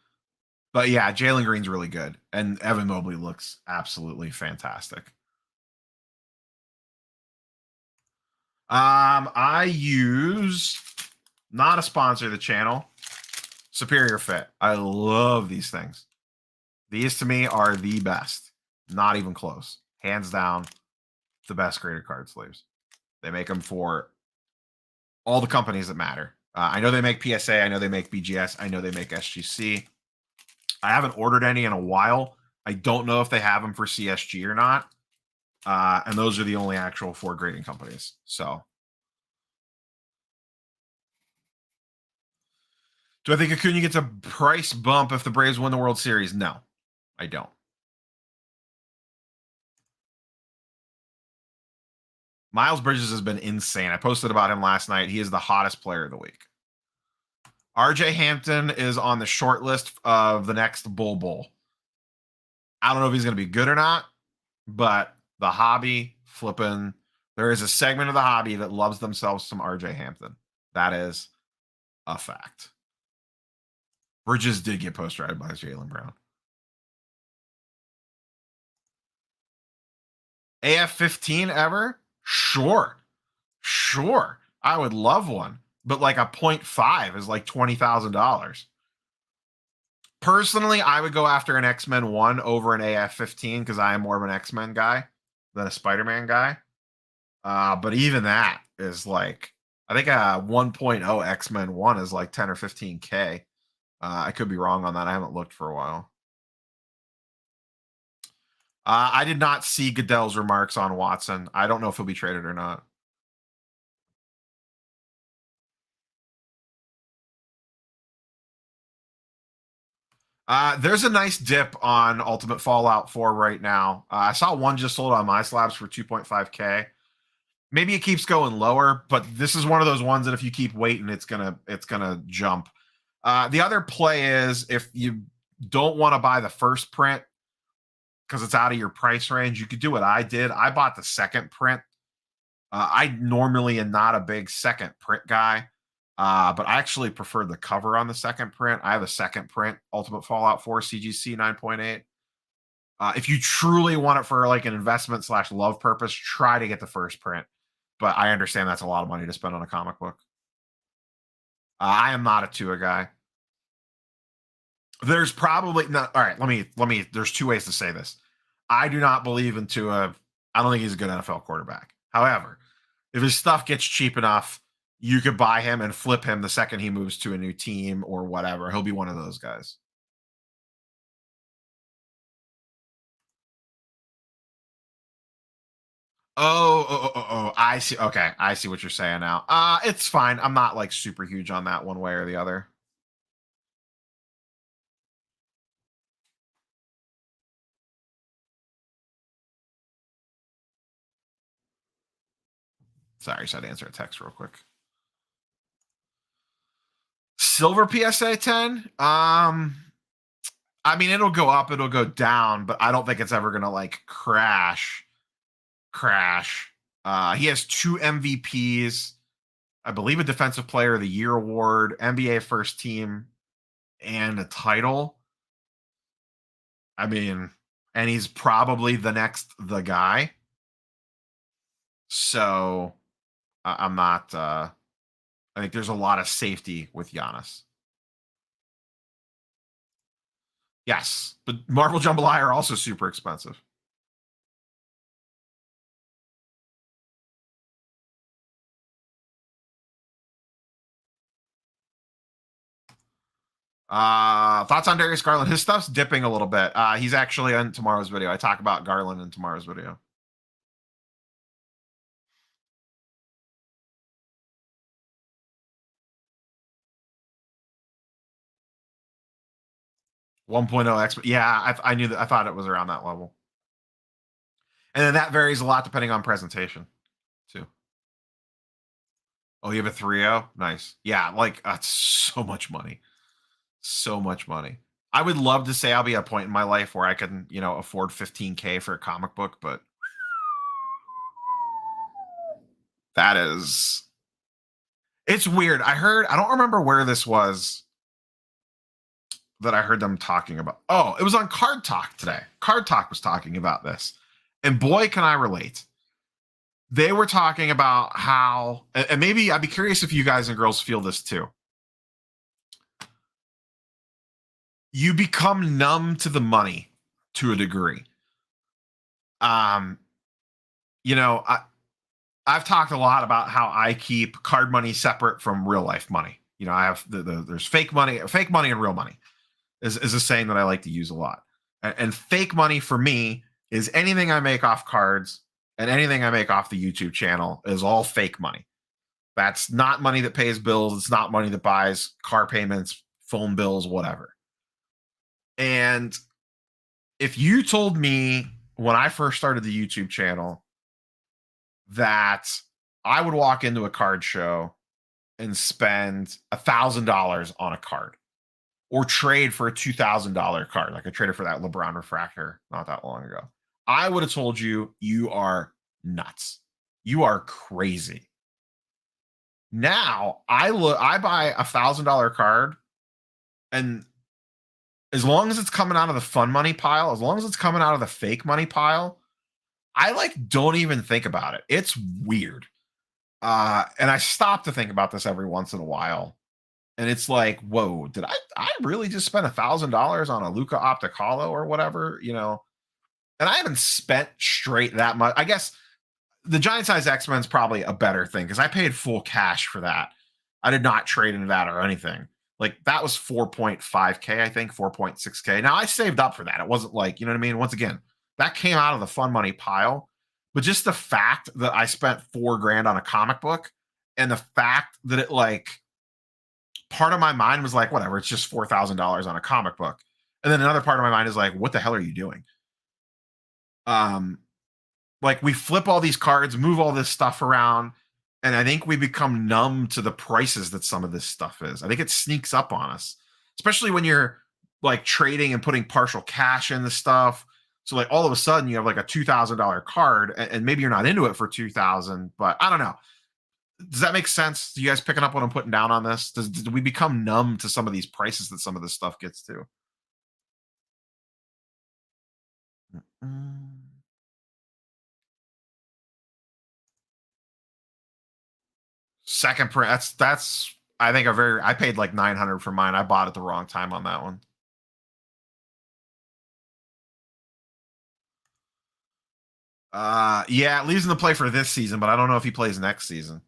but yeah, Jalen Green's really good, and Evan Mobley looks absolutely fantastic. I use, not a sponsor of the channel, Superior Fit. I love these things. These to me are the best. Not even close. Hands down, the best graded card sleeves. They make them for all the companies that matter. I know they make PSA. I know they make BGS. I know they make SGC. I haven't ordered any in a while. I don't know if they have them for CSG or not. And those are the only actual 4 grading companies. So, do I think Acuna gets a price bump if the Braves win the World Series? No, I don't. Miles Bridges has been insane. I posted about him last night. He is the hottest player of the week. RJ Hampton is on the short list of the next Bull Bowl. I don't know if he's going to be good or not, but the hobby flipping. There is a segment of the hobby that loves themselves some RJ Hampton. That is a fact. Bridges did get posterized by Jaylen Brown. AF15 ever? Sure. I would love one. But like a 0.5 is like $20,000. Personally, I would go after an X-Men 1 over an AF15 because I am more of an X-Men guy than a Spider-Man guy. But even that is like, I think a 1.0 X-Men 1 is like 10 or 15K. I could be wrong on that. I haven't looked for a while. I did not see Goodell's remarks on Watson. I don't know if he'll be traded or not. There's a nice dip on Ultimate Fallout 4 right now. I saw one just sold on my slabs for 2.5K. Maybe it keeps going lower, but this is one of those ones that if you keep waiting, it's gonna jump. The other play is if you don't want to buy the first print because it's out of your price range, you could do what I did. I bought the second print. I normally am not a big second print guy. But I actually prefer the cover on the second print. I have a second print, Ultimate Fallout 4 CGC 9.8. If you truly want it for like an investment / love purpose, try to get the first print. But I understand that's a lot of money to spend on a comic book. I am not a Tua guy. There's probably not. All right, let me. There's two ways to say this. I do not believe in Tua. I don't think he's a good NFL quarterback. However, if his stuff gets cheap enough, you could buy him and flip him the second he moves to a new team or whatever. He'll be one of those guys. Oh, I see. Okay, I see what you're saying now. It's fine. I'm not like super huge on that one way or the other. Sorry, so I had to answer a text real quick. Silver PSA 10. I mean, it'll go up, it'll go down, but I don't think it's ever gonna like crash. He has 2 MVPs, I believe a Defensive Player of the Year award, NBA First Team, and a title. I mean, and he's probably the guy. So I'm not. I think there's a lot of safety with Giannis. Yes, but Marvel Jambalaya are also super expensive. Thoughts on Darius Garland? His stuff's dipping a little bit. He's actually on tomorrow's video. I talk about Garland in tomorrow's video. X. Yeah, I knew that. I thought it was around that level. And then that varies a lot depending on presentation, too. Oh, you have a 3.0? Nice. Yeah, like that's so much money. So much money. I would love to say I'll be at a point in my life where I can, afford 15K for a comic book, but that is, it's weird. I don't remember where this was that I heard them talking about. Oh, it was on Card Talk today. Card Talk was talking about this. And boy, can I relate. They were talking about how, and maybe I'd be curious if you guys and girls feel this too. You become numb to the money to a degree. I've talked a lot about how I keep card money separate from real life money. I have there's fake money and real money is a saying that I like to use a lot. And fake money for me is anything I make off cards and anything I make off the YouTube channel is all fake money. That's not money that pays bills. It's not money that buys car payments, phone bills, whatever. And if you told me when I first started the YouTube channel that I would walk into a card show and spend $1,000 on a card or trade for a $2,000 card, like I traded for that LeBron refractor not that long ago, I would have told you are nuts. You are crazy. Now I buy $1,000 card, and as long as it's coming out of the fun money pile, as long as it's coming out of the fake money pile, I like don't even think about it. It's weird. And I stop to think about this every once in a while. And it's like, whoa, did I really just spend $1,000 on a Luca Opticalo or whatever, you know? And I haven't spent straight that much. I guess the giant size X-Men is probably a better thing because I paid full cash for that. I did not trade into that or anything. Like that was 4.5K, I think, 4.6K. Now I saved up for that. It wasn't like, you know what I mean? Once again, that came out of the fun money pile. But just the fact that I spent $4,000 on a comic book, and the fact that it like part of my mind was like, whatever, it's just $4,000 on a comic book. And then another part of my mind is like, what the hell are you doing? Like we flip all these cards, move all this stuff around, and I think we become numb to the prices that some of this stuff is. I think it sneaks up on us, especially when you're like trading and putting partial cash in the stuff. So like all of a sudden you have like a $2,000 card, and maybe you're not into it for 2,000, but I don't know. Does that make sense? Do you guys picking up what I'm putting down on this? Do we become numb to some of these prices that some of this stuff gets to? Second print. That's I think I paid like 900 for mine. I bought at the wrong time on that one. Yeah, it leaves him to play for this season, but I don't know if he plays next season.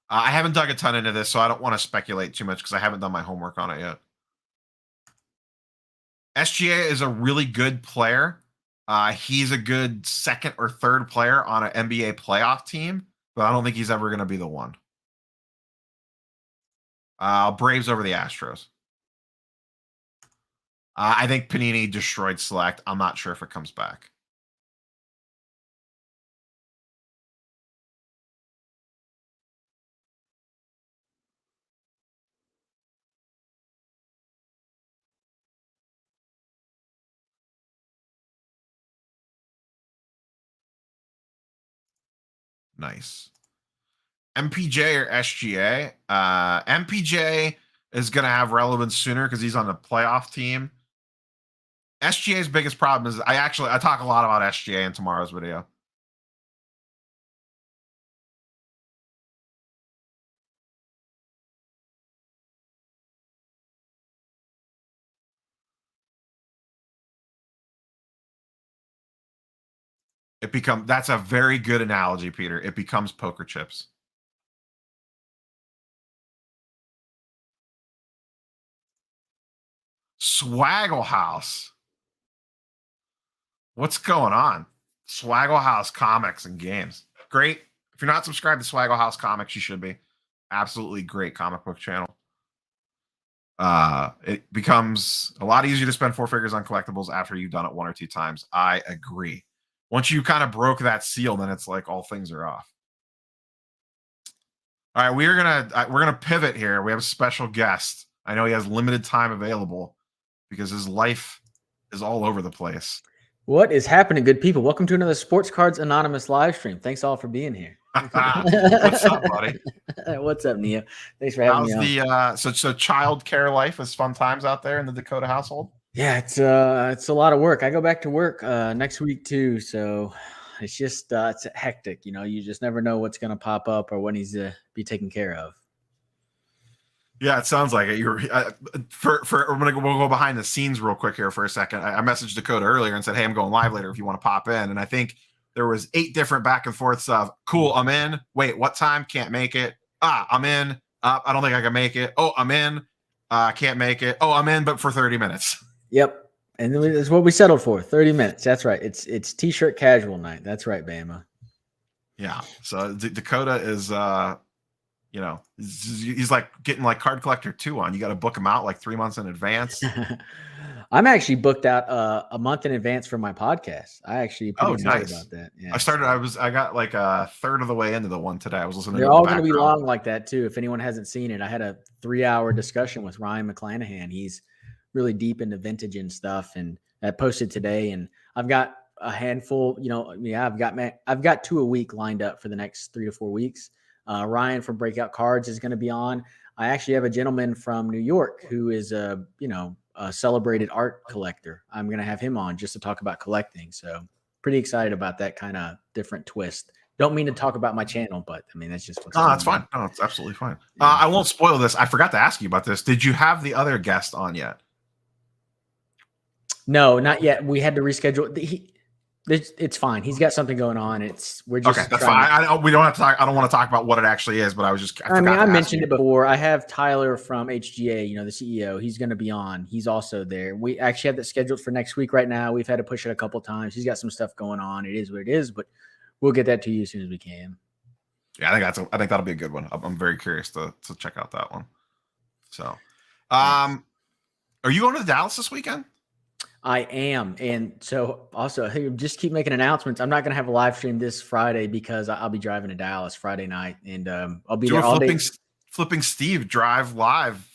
I haven't dug a ton into this, so I don't want to speculate too much because I haven't done my homework on it yet. SGA is a really good player. He's a good second or third player on an NBA playoff team, but I don't think he's ever going to be the one. Braves over the Astros. I think Panini destroyed Select. I'm not sure if it comes back. Nice. MPJ or SGA? MPJ is going to have relevance sooner because he's on the playoff team. SGA's biggest problem is I talk a lot about SGA in tomorrow's video. That's a very good analogy, Peter. It becomes poker chips. Swaggle House. What's going on? Swaggle House comics and games. Great. If you're not subscribed to Swaggle House Comics, you should be. Absolutely great comic book channel. It becomes a lot easier to spend 4 figures on collectibles after you've done it 1 or 2 times. I agree. Once you kind of broke that seal, then it's like all things are off. All right, we're gonna pivot here. We have a special guest. I know he has limited time available because his life is all over the place. What is happening, good people? Welcome to another Sports Cards Anonymous live stream. Thanks all for being here. What's up, buddy? What's up, Neo? Thanks for having me on. So child care life is fun times out there in the Dakota household? Yeah, it's a lot of work. I go back to work next week too, so it's just it's hectic. You know, you just never know what's going to pop up or when he's to be taken care of. Yeah, it sounds like it. We'll go behind the scenes real quick here for a second. I messaged Dakota earlier and said, "Hey, I'm going live later if you want to pop in." And I think there was 8 different back and forths of, "Cool, I'm in. Wait, what time? Can't make it. I'm in. I don't think I can make it. Oh, I'm in. Can't make it. Oh, I'm in, but for 30 minutes." Yep, and that's what we settled for. 30 minutes. That's right. It's t-shirt casual night. That's right, Bama. Yeah. So Dakota is. You know, he's like getting like Card Collector 2 on. You got to book him out like 3 months in advance. I'm actually booked out a month in advance for my podcast. I actually pretty excited about that. Yeah, I got like a third of the way into the one today. I was listening. They're all going to be long like that too. If anyone hasn't seen it, I had a 3-hour discussion with Ryan McClanahan. He's really deep into vintage and stuff. And I posted today, and I've got a handful, I've got 2 a week lined up for the next 3 to 4 weeks. Ryan from Breakout Cards is going to be on. I actually have a gentleman from New York who is a celebrated art collector. I'm going to have him on just to talk about collecting. So pretty excited about that kind of different twist. Don't mean to talk about my channel, but I mean, that's just what's that's fine. No, it's absolutely fine. Yeah. I won't spoil this. I forgot to ask you about this. Did you have the other guest on yet? No, not yet. We had to reschedule. It's fine. He's got something going on. We're just okay. That's fine. We don't have to talk. I don't want to talk about what it actually is, but I was just. I mentioned it before. I have Tyler from HGA, the CEO. He's going to be on. He's also there. We actually have that scheduled for next week. Right now, we've had to push it a couple times. He's got some stuff going on. It is what it is, but we'll get that to you as soon as we can. Yeah, I think that'll be a good one. I'm very curious to check out that one. So, are you going to Dallas this weekend? I am. And so also just keep making announcements. I'm not going to have a live stream this Friday because I'll be driving to Dallas Friday night, and I'll be there all day. Flipping Steve drive live.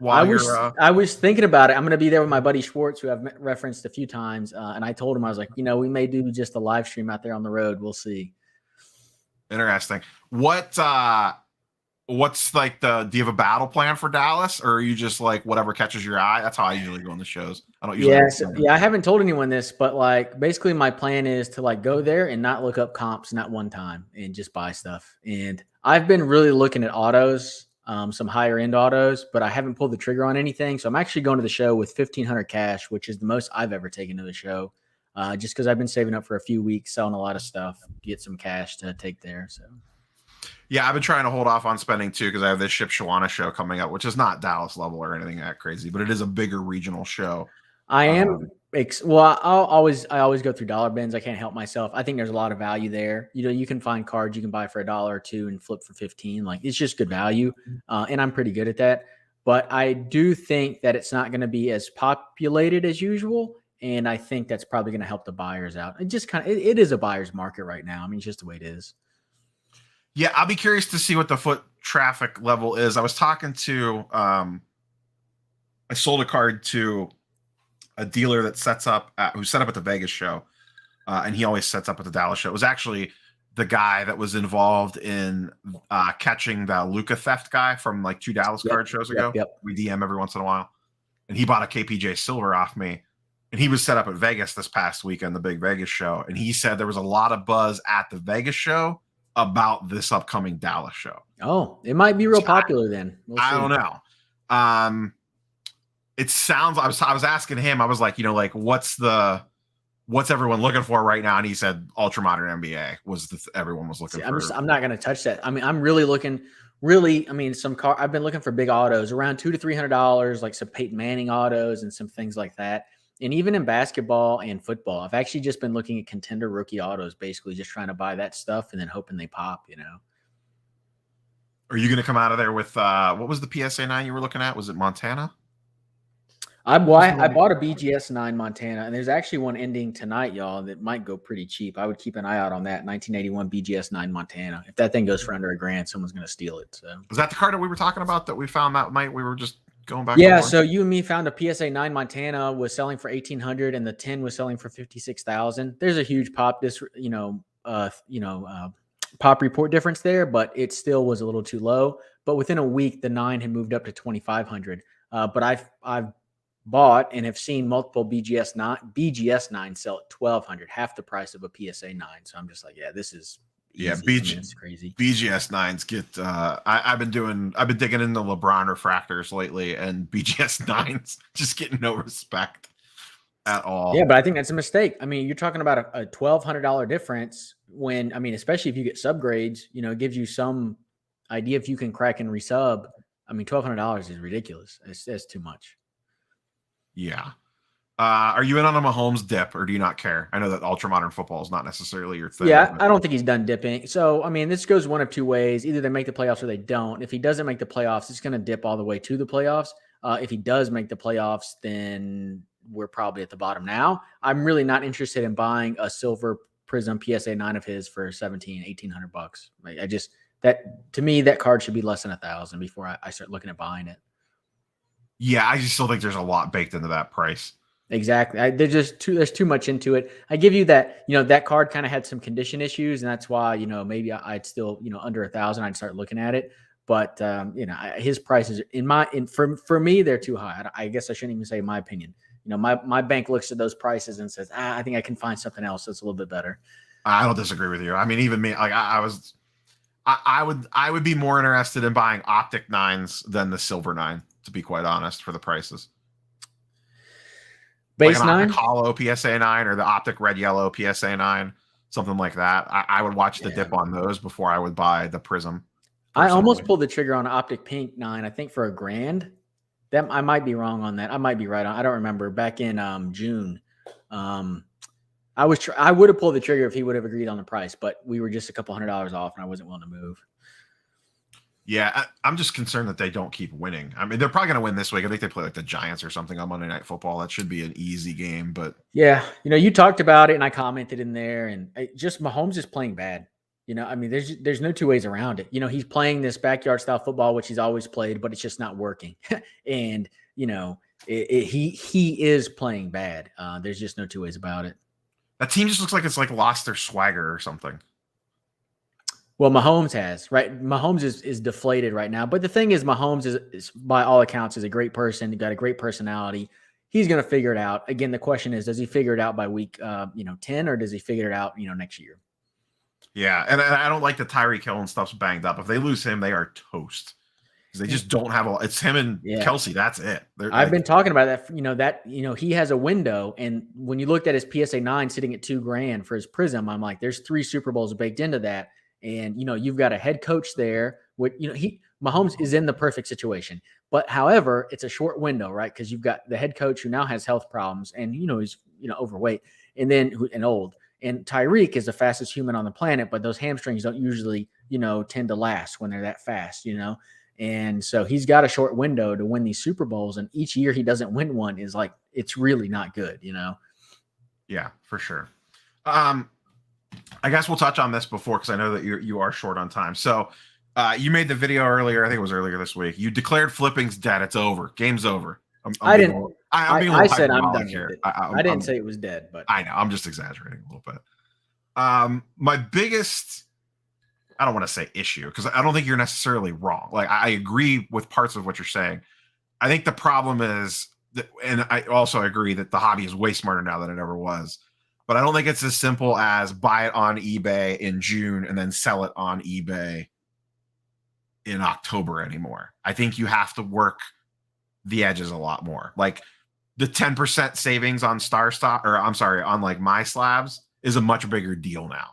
I was thinking about it. I'm going to be there with my buddy Schwartz, who I've referenced a few times. And I told him, I was like, we may do just a live stream out there on the road. We'll see. Interesting. What's like do you have a battle plan for Dallas, or are you just like whatever catches your eye? That's how I usually go on the shows. I don't usually. I haven't told anyone this, but like basically my plan is to like go there and not look up comps, not one time, and just buy stuff. And I've been really looking at autos, some higher end autos, but I haven't pulled the trigger on anything. So I'm actually going to the show with 1,500 cash, which is the most I've ever taken to the show. Just because I've been saving up for a few weeks, selling a lot of stuff, get some cash to take there. So. Yeah, I've been trying to hold off on spending too because I have this Shipshawana show coming up, which is not Dallas level or anything that crazy, but it is a bigger regional show. I am. Well, I always go through dollar bins. I can't help myself. I think there's a lot of value there. You can find cards you can buy for $1 or $2 and flip for 15. Like it's just good value, and I'm pretty good at that. But I do think that it's not going to be as populated as usual, and I think that's probably going to help the buyers out. It just it is a buyer's market right now. I mean, it's just the way it is. Yeah, I'll be curious to see what the foot traffic level is. I was talking to, I sold a card to a dealer that who set up at the Vegas show, and he always sets up at the Dallas show. It was actually the guy that was involved in catching the Luka theft guy from like 2 Dallas card shows ago. Yep. We DM every once in a while, and he bought a KPJ Silver off me. And he was set up at Vegas this past weekend, the big Vegas show, and he said there was a lot of buzz at the Vegas show about this upcoming Dallas show. Oh, it might be real popular then. I don't know. It sounds. I was asking him. I was like, what's everyone looking for right now? And he said, ultra modern NBA was everyone was looking for. I'm not going to touch that. I mean, I'm really looking. Really, I mean, I've been looking for big autos around $200 to $300, like some Peyton Manning autos and some things like that. And even in basketball and football, I've actually just been looking at contender rookie autos, basically just trying to buy that stuff and then hoping they pop, Are you going to come out of there with, what was the PSA 9 you were looking at? Was it Montana? I bought a BGS 9 Montana, and there's actually one ending tonight, y'all, that might go pretty cheap. I would keep an eye out on that 1981 BGS 9 Montana. If that thing goes for under $1,000, someone's going to steal it. So was that the card that we were talking about that we found that night? We were just going back. Yeah, so you and me found a PSA 9 Montana was selling for $1,800, and the 10 was selling for $56,000. There's a huge pop, pop report difference there, but it still was a little too low. But within a week, the 9 had moved up to $2,500. But I've bought and have seen multiple BGS 9 sell at $1,200, half the price of a PSA 9. So I'm just like, yeah, this is. It's crazy. BGS 9s get. I've been digging into LeBron refractors lately, and BGS 9s just getting no respect at all. Yeah, but I think that's a mistake. I mean, you're talking about a $1,200 difference when, I mean, especially if you get subgrades, it gives you some idea if you can crack and resub. I mean, $1,200 is ridiculous. That's too much. Yeah. Are you in on a Mahomes dip, or do you not care? I know that ultra modern football is not necessarily your thing. Yeah, I don't think he's done dipping. So, I mean, this goes one of two ways. Either they make the playoffs or they don't. If he doesn't make the playoffs, it's going to dip all the way to the playoffs. If he does make the playoffs, then we're probably at the bottom now. I'm really not interested in buying a silver Prism PSA 9 of his for $1,800. To me, that card should be less than $1,000 before I start looking at buying it. Yeah, I just still think there's a lot baked into that price. Exactly. There's too much into it. I give you that, that card kind of had some condition issues, and that's why, maybe I'd still, under 1,000, I'd start looking at it. But his prices for me, they're too high. I guess I shouldn't even say my opinion. My bank looks at those prices and says, I think I can find something else that's a little bit better. I don't disagree with you. I mean, even me, like I would be more interested in buying Optic 9s than the Silver 9, to be quite honest, for the prices. Base like an 9? Optic Hollow PSA 9 or the Optic Red Yellow PSA 9, something like that. I would watch the dip on those before I would buy the Prism. I almost pulled the trigger on Optic Pink 9, I think for $1,000. That I might be wrong on that. I might be right on. I don't remember. Back in June, I would have pulled the trigger if he would have agreed on the price, but we were just a couple $100 off, and I wasn't willing to move. Yeah, I'm just concerned that they don't keep winning. I mean, they're probably going to win this week. I think they play like the Giants or something on Monday Night Football. That should be an easy game, but yeah, you talked about it, and I commented in there, and just Mahomes is playing bad. I mean, there's no two ways around it. He's playing this backyard style football, which he's always played, but it's just not working. And he is playing bad. There's just no two ways about it. That team just looks like it's like lost their swagger or something. Well, Mahomes has, right? Mahomes is deflated right now. But the thing is, Mahomes is by all accounts, is a great person. He got a great personality. He's going to figure it out. Again, the question is, does he figure it out by week 10, or does he figure it out, next year? Yeah, and I don't like the Tyreek Hill and stuff's banged up. If they lose him, they are toast. Because they just don't have it's him and Kelsey. That's it. I've been talking about that. He has a window, and when you looked at his PSA 9 sitting at $2,000 for his Prism, I'm like, there's 3 Super Bowls baked into that. And, you've got a head coach there with, Mahomes is in the perfect situation. But however, it's a short window, right? Because you've got the head coach who now has health problems and, he's, overweight and old. And Tyreek is the fastest human on the planet, but those hamstrings don't usually, tend to last when they're that fast, And so he's got a short window to win these Super Bowls. And each year he doesn't win one is like, it's really not good, Yeah, for sure. I guess we'll touch on this before, because I know that you are short on time. So you made the video earlier. I think it was earlier this week. You declared flipping's dead. It's over. Game's over. I said I'm done here. with it. I didn't say it was dead, but I know. I'm just exaggerating a little bit. My biggest, I don't want to say issue, because I don't think you're necessarily wrong. Like, I agree with parts of what you're saying. I think the problem is that, and I also agree that the hobby is way smarter now than it ever was. But I don't think it's as simple as buy it on eBay in June and then sell it on eBay in October anymore. I think you have to work the edges a lot more. Like the 10% savings on on like my slabs is a much bigger deal now.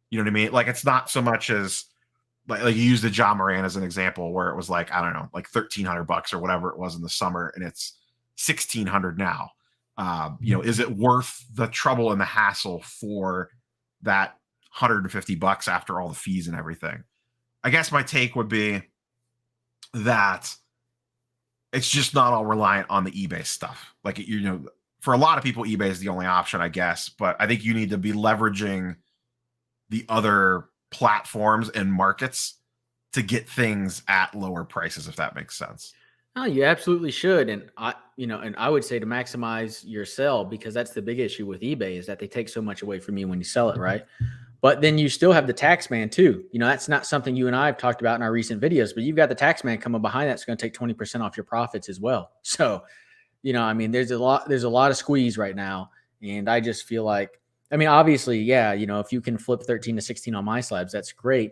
You know what I mean? Like, it's not so much as like you use the John Moran as an example, where it was like, I don't know, like $1,300 or whatever it was in the summer, and it's $1,600 now. Is it worth the trouble and the hassle for that $150 after all the fees and everything? I guess my take would be that it's just not all reliant on the eBay stuff. Like, for a lot of people, eBay is the only option, I guess, but I think you need to be leveraging the other platforms and markets to get things at lower prices, if that makes sense. Oh, you absolutely should. And I would say to maximize your sell, because that's the big issue with eBay, is that they take so much away from you when you sell it, right? But then you still have the tax man too. That's not something you and I have talked about in our recent videos, but you've got the tax man coming behind that's going to take 20% off your profits as well. So, there's a lot of squeeze right now. And I just feel like, obviously, yeah, if you can flip 13 to 16 on my slabs, that's great.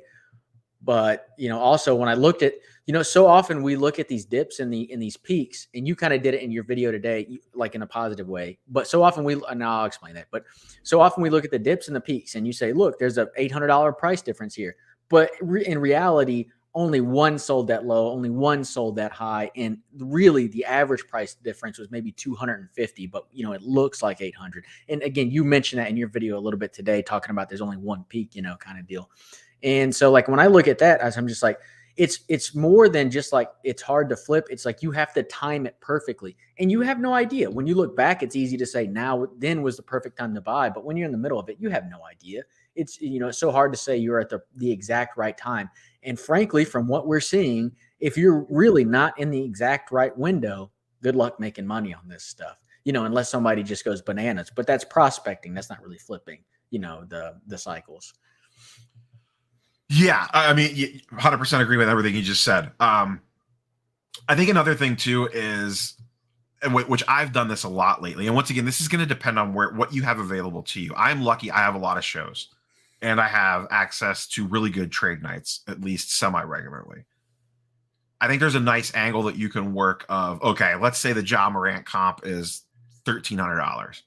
But, also when I looked at, so often we look at these dips and these peaks, and you kind of did it in your video today, like in a positive way. But so often now I'll explain that. But so often we look at the dips and the peaks, and you say, look, there's a $800 price difference here. But in reality, only one sold that low, only one sold that high. And really the average price difference was maybe 250, but it looks like 800. And again, you mentioned that in your video a little bit today, talking about there's only one peak, kind of deal. And so like when I look at that, I'm just like, it's more than just like it's hard to flip. It's like you have to time it perfectly, and you have no idea. When you look back, it's easy to say then was the perfect time to buy, but when you're in the middle of it, you have no idea. It's it's so hard to say you're at the exact right time. And frankly, from what we're seeing, if you're really not in the exact right window, good luck making money on this stuff, unless somebody just goes bananas. But that's prospecting. That's not really flipping, the cycles. Yeah, I mean, 100% agree with everything you just said. I think another thing too is, which I've done this a lot lately, and once again, this is going to depend on what you have available to you. I'm lucky; I have a lot of shows, and I have access to really good trade nights, at least semi-regularly. I think there's a nice angle that you can work of, okay, let's say the Ja Morant comp is $1,300,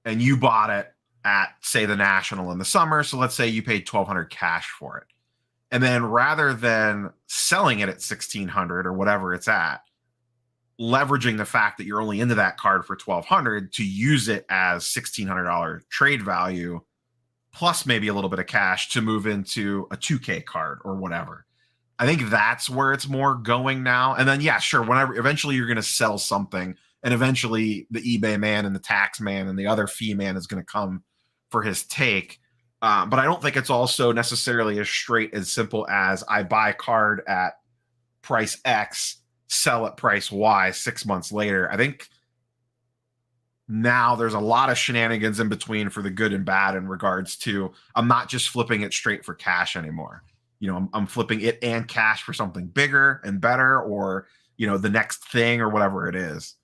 and you bought it at, say, the National in the summer. So let's say you paid $1,200 cash for it. And then rather than selling it at $1,600 or whatever it's at, leveraging the fact that you're only into that card for $1,200 to use it as $1,600 trade value, plus maybe a little bit of cash to move into a 2K card or whatever. I think that's where it's more going now. And then, yeah, sure, whenever eventually you're going to sell something, and eventually the eBay man and the tax man and the other fee man is going to come for his take. But I don't think it's also necessarily as straight as simple as I buy a card at price X, sell at price Y 6 months later. I think now there's a lot of shenanigans in between for the good and bad in regards to, I'm not just flipping it straight for cash anymore. I'm flipping it and cash for something bigger and better, or, the next thing or whatever it is.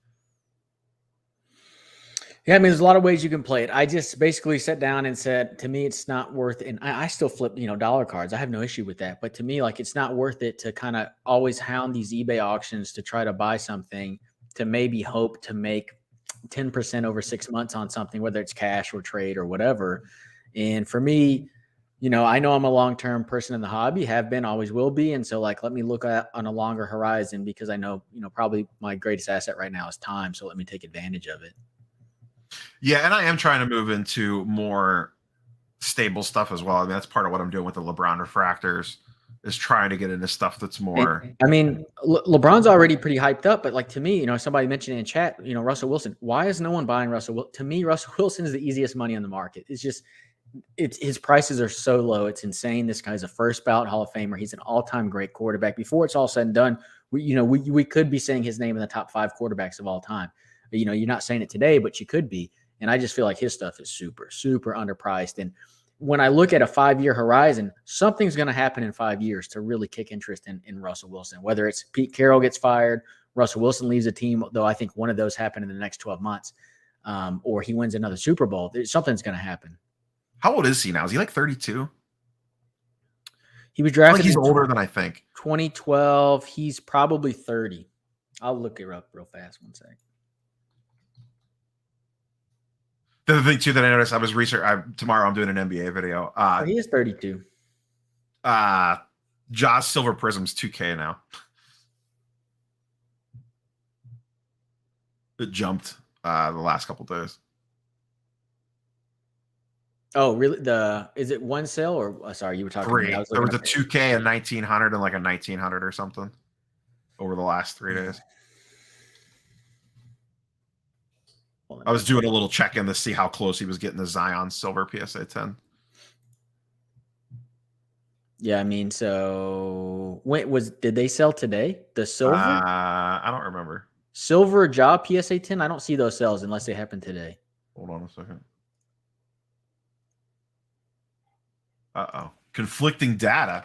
Yeah, I mean, there's a lot of ways you can play it. I just basically sat down and said, to me, it's not worth it. And I still flip, dollar cards. I have no issue with that. But to me, like, it's not worth it to kind of always hound these eBay auctions to try to buy something to maybe hope to make 10% over 6 months on something, whether it's cash or trade or whatever. And for me, I know I'm a long-term person in the hobby, have been, always will be. And so, like, let me look at on a longer horizon, because I know, probably my greatest asset right now is time. So let me take advantage of it. Yeah, and I am trying to move into more stable stuff as well. I mean, that's part of what I'm doing with the LeBron refractors, is trying to get into stuff that's more. I mean, LeBron's already pretty hyped up, but like, to me, somebody mentioned in chat, Russell Wilson. Why is no one buying Russell? To me, Russell Wilson is the easiest money on the market. His prices are so low. It's insane. This guy's a first ballot Hall of Famer. He's an all-time great quarterback. Before it's all said and done, we could be saying his name in the top 5 quarterbacks of all time. You're not saying it today, but you could be. And I just feel like his stuff is super, super underpriced. And when I look at a 5-year horizon, something's going to happen in 5 years to really kick interest in Russell Wilson. Whether it's Pete Carroll gets fired, Russell Wilson leaves the team, though I think one of those happen in the next 12 months, or he wins another Super Bowl. Something's going to happen. How old is he now? Is he like 32? He was drafted. He's older than I think. 2012. He's probably 30. I'll look it up real fast. One sec. The other thing too that I noticed, I was tomorrow I'm doing an NBA video. He is 32. Jaws Silver Prisms 2K now. It jumped the last couple days. Oh, really? Is it one sale or sorry, you were talking 3. There was a 2K, a 1900, and like a 1900 or something over the last 3 days. I was doing a little check-in to see how close he was getting the Zion Silver PSA 10. Yeah, I mean, so did they sell today? The silver? I don't remember. Silver job PSA 10? I don't see those sales unless they happen today. Hold on a second. Uh-oh. Conflicting data.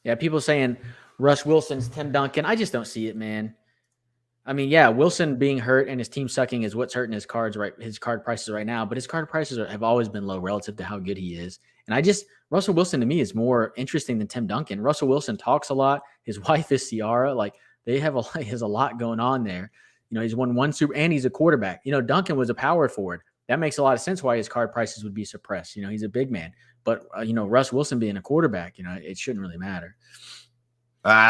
Yeah, people saying Russ Wilson's Tim Duncan. I just don't see it, man. I mean, yeah, Wilson being hurt and his team sucking is what's hurting his card prices right now. But his card prices have always been low relative to how good he is. And Russell Wilson to me is more interesting than Tim Duncan. Russell Wilson talks a lot. His wife is Ciara. Like, he has a lot going on there. He's won 1 Super, and he's a quarterback. Duncan was a power forward. That makes a lot of sense why his card prices would be suppressed. He's a big man. But, Russ Wilson being a quarterback, it shouldn't really matter.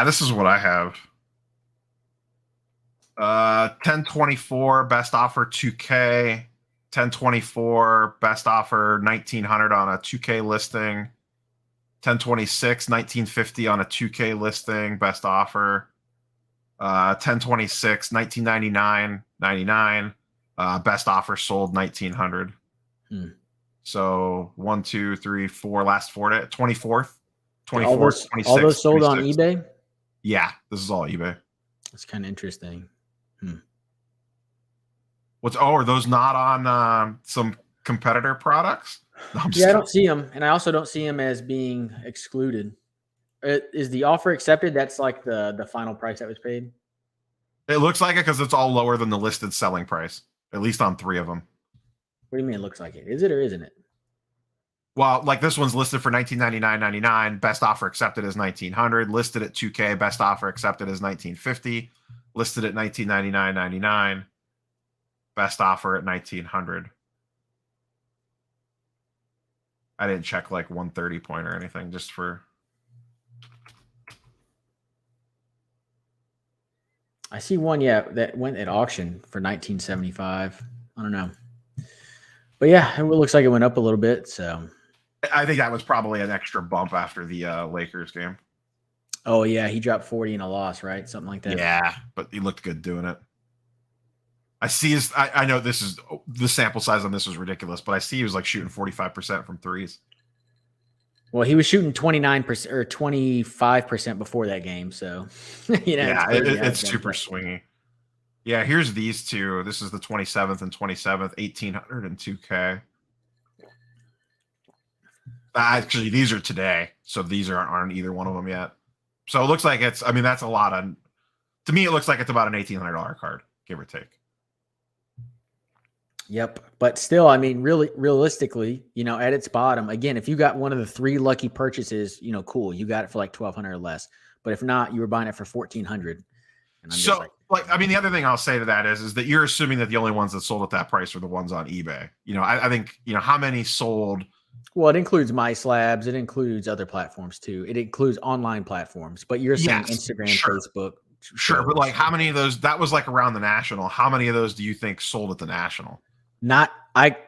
This is what I have. 1024 best offer 2K. 1024 best offer 1900 on a 2K listing. 1026 1950 on a 2K listing best offer. 1026 1999 99. Best offer sold 1,900. So 1, 2, 3, 4, last 4 day, 24th, 24th, 26th, all those sold on 26th. eBay? Yeah, this is all eBay. That's kind of interesting. Are those not on some competitor products? No, I don't see them, and I also don't see them as being excluded. Is the offer accepted? That's like the final price that was paid. It looks like it because it's all lower than the listed selling price, at least on 3 of them. What do you mean it looks like it? Is it or isn't it? Well, like this one's listed for $1999.99. Best offer accepted is $1,900. Listed at $2K. Best offer accepted is $1,950. Listed at $1999.99. Best offer at $1,900. I didn't check like 130 point or anything, just for. I see one, that went at auction for $1,975. I don't know, but yeah, it looks like it went up a little bit. So I think that was probably an extra bump after the Lakers game. Oh yeah, he dropped 40 in a loss, right? Something like that. Yeah, but he looked good doing it. I see his. I know this is the sample size on this was ridiculous, but I see he was like shooting 45% from threes. Well, he was shooting 29% or 25% before that game, so yeah, it's super swingy. Yeah, here's these two. This is the 27th and 27th, 1,800 and 2K. Actually, these are today, so these aren't either one of them yet. So it looks like it's. I mean, that's a lot on. To me, it looks like it's about an $1,800 card, give or take. Yep. But still, I mean, really, realistically, at its bottom, again, if you got one of the 3 lucky purchases, cool, you got it for like $1,200 or less. But if not, you were buying it for $1,400. And I'm so, I mean, the other thing I'll say to that is that you're assuming that the only ones that sold at that price are the ones on eBay. I think, how many sold. Well, it includes MySlabs. It includes other platforms too. It includes online platforms. But you're saying Instagram, sure. Facebook. Sure. But like how many of those, that was like around the National. How many of those do you think sold at the National?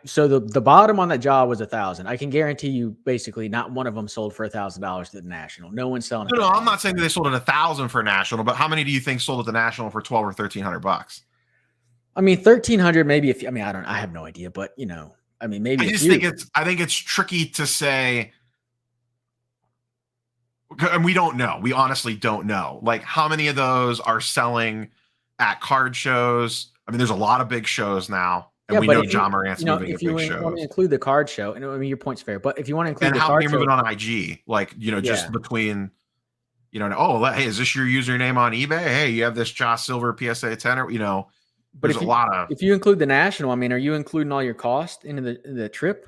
So the bottom on that job was 1,000. I can guarantee you basically not one of them sold for $1,000 to the National. No one's selling. No, I'm not saying that they sold at 1,000 for National, but how many do you think sold at the National for 1,200 or $1,300? I mean, 1,300 maybe. I have no idea, but maybe. I think it's tricky to say, and we don't know. We honestly don't know. Like how many of those are selling at card shows? I mean, there's a lot of big shows now. And we know John Morant's moving at big shows. If you want to include the card show, and your point's fair, but if you want to include the card show. And how many are moving on IG? Like, just between, hey, is this your username on eBay? Hey, you have this Josh Silver PSA 10 or, there's a lot of. If you include the National, are you including all your cost into the trip?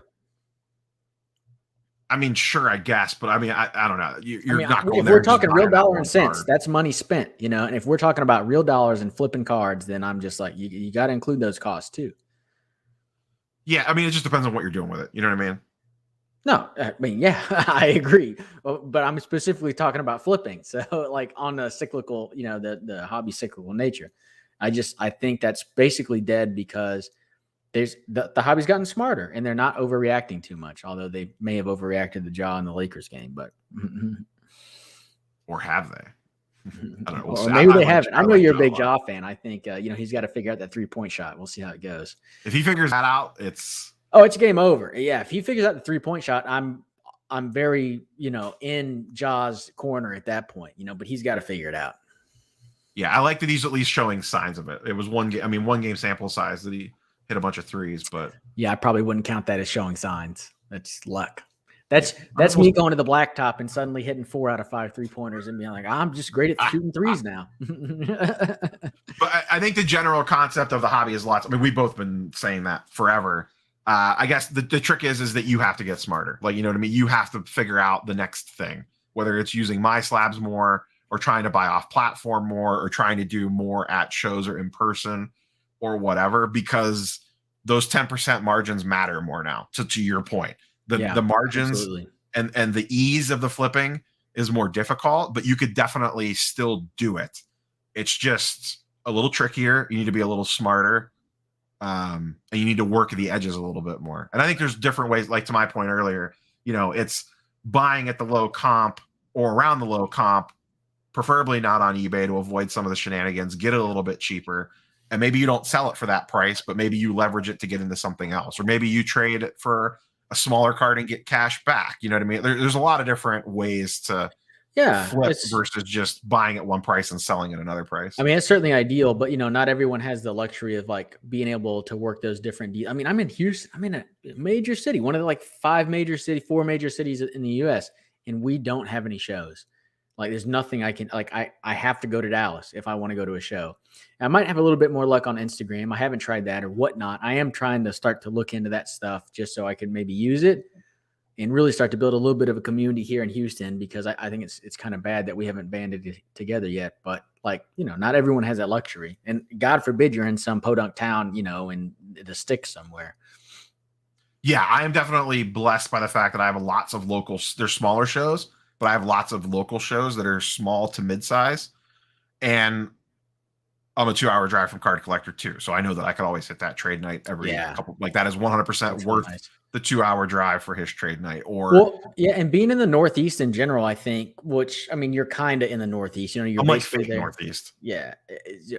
I mean, sure, I guess, but I don't know. You're not going if we're talking real dollar and cents, that's money spent, and if we're talking about real dollars and flipping cards, then I'm just like, you got to include those costs too. Yeah, it just depends on what you're doing with it. You know what I mean? No, yeah, I agree. But I'm specifically talking about flipping. So like on the cyclical, the hobby cyclical nature. I think that's basically dead because there's the hobby's gotten smarter and they're not overreacting too much, although they may have overreacted the jaw in the Lakers game, but or have they? I don't know. Or maybe they haven't. I know you're a big Jaw fan. I think he's got to figure out that 3-point shot. We'll see how it goes. If he figures that out, it's game over. Yeah, if he figures out the 3-point shot, I'm very in Jaw's corner at that point. But he's got to figure it out. Yeah, I like that he's at least showing signs of it. It was one game sample size that he hit a bunch of threes, but yeah, I probably wouldn't count that as showing signs. That's luck. That's me going to the blacktop and suddenly hitting 4 out of 5 3-pointers and being like, I'm just great at shooting threes now. But I think the general concept of the hobby is lots. We've both been saying that forever. I guess the trick is that you have to get smarter. Like, you know what I mean? You have to figure out the next thing, whether it's using MySlabs more or trying to buy off platform more or trying to do more at shows or in person or whatever, because those 10% margins matter more now. So to your point, the margins absolutely. and the ease of the flipping is more difficult, but you could definitely still do it. It's just a little trickier. You need to be a little smarter. And you need to work the edges a little bit more. And I think there's different ways, like to my point earlier, it's buying at the low comp or around the low comp, preferably not on eBay to avoid some of the shenanigans, get it a little bit cheaper, and maybe you don't sell it for that price, but maybe you leverage it to get into something else, or maybe you trade it for a smaller card and get cash back. You know what I mean? There's a lot of different ways to flip versus just buying at one price and selling at another price. I mean, it's certainly ideal, but not everyone has the luxury of like being able to work those different deals. I mean, I'm in Houston. I'm in a major city, one of the like 4 major cities in the US, and we don't have any shows. Like there's nothing I can like. I have to go to Dallas if I want to go to a show. I might have a little bit more luck on Instagram. I haven't tried that or whatnot. I am trying to start to look into that stuff just so I can maybe use it and really start to build a little bit of a community here in Houston, because I think it's kind of bad that we haven't banded it together yet. But like, not everyone has that luxury, and God forbid you're in some podunk town, in the sticks somewhere. Yeah, I am definitely blessed by the fact that I have lots of local, there's smaller shows, but I have lots of local shows that are small to mid-size, and I'm a 2-hour drive from Card Collector too. So I know that I could always hit that trade night every couple, like that is 100% worth the 2-hour drive for his trade night. And being in the Northeast in general, I think, which, I mean, you're kind of in the Northeast, you're I'm like fake there. Northeast. Yeah.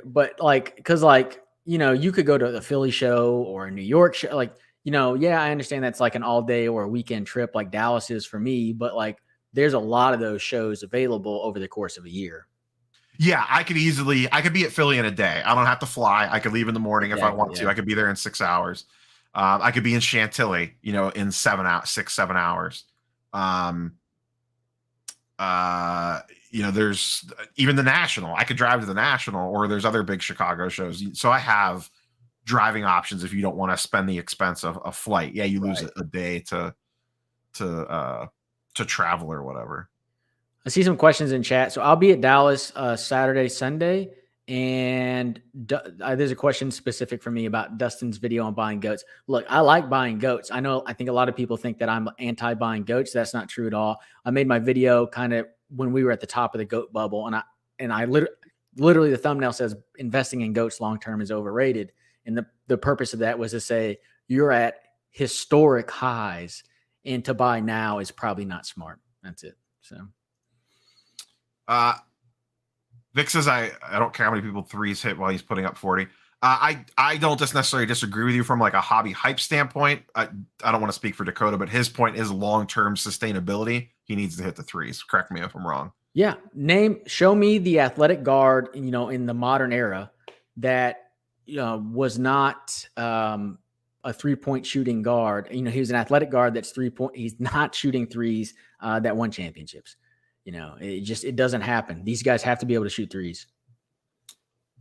But like, cause like, you could go to the Philly show or a New York show. Like, I understand that's like an all day or a weekend trip like Dallas is for me, but like there's a lot of those shows available over the course of a year. Yeah, I could be at Philly in a day. I don't have to fly. I could leave in the morning if I want to. I could be there in 6 hours. I could be in Chantilly, in 7 hours. There's even the National. I could drive to the National, or there's other big Chicago shows. So I have driving options if you don't want to spend the expense of a flight. Yeah, you lose a day to travel or whatever. I see some questions in chat. So I'll be at Dallas Saturday, Sunday. And there's a question specific for me about Dustin's video on buying goats. Look, I like buying goats. I think a lot of people think that I'm anti-buying goats. That's not true at all. I made my video kind of when we were at the top of the goat bubble. And I literally the thumbnail says investing in goats long-term is overrated. And the purpose of that was to say you're at historic highs, and to buy now is probably not smart. That's it. So. Vic says, I don't care how many people threes hit while he's putting up 40. I don't just necessarily disagree with you from like a hobby hype standpoint. I don't want to speak for Dakota, but his point is long-term sustainability. He needs to hit the threes. Correct me if I'm wrong. Yeah. Show me the athletic guard, in the modern era that, was not, a 3-point shooting guard. He was an athletic guard that's 3-point. He's not shooting threes that won championships. It doesn't happen. These guys have to be able to shoot threes.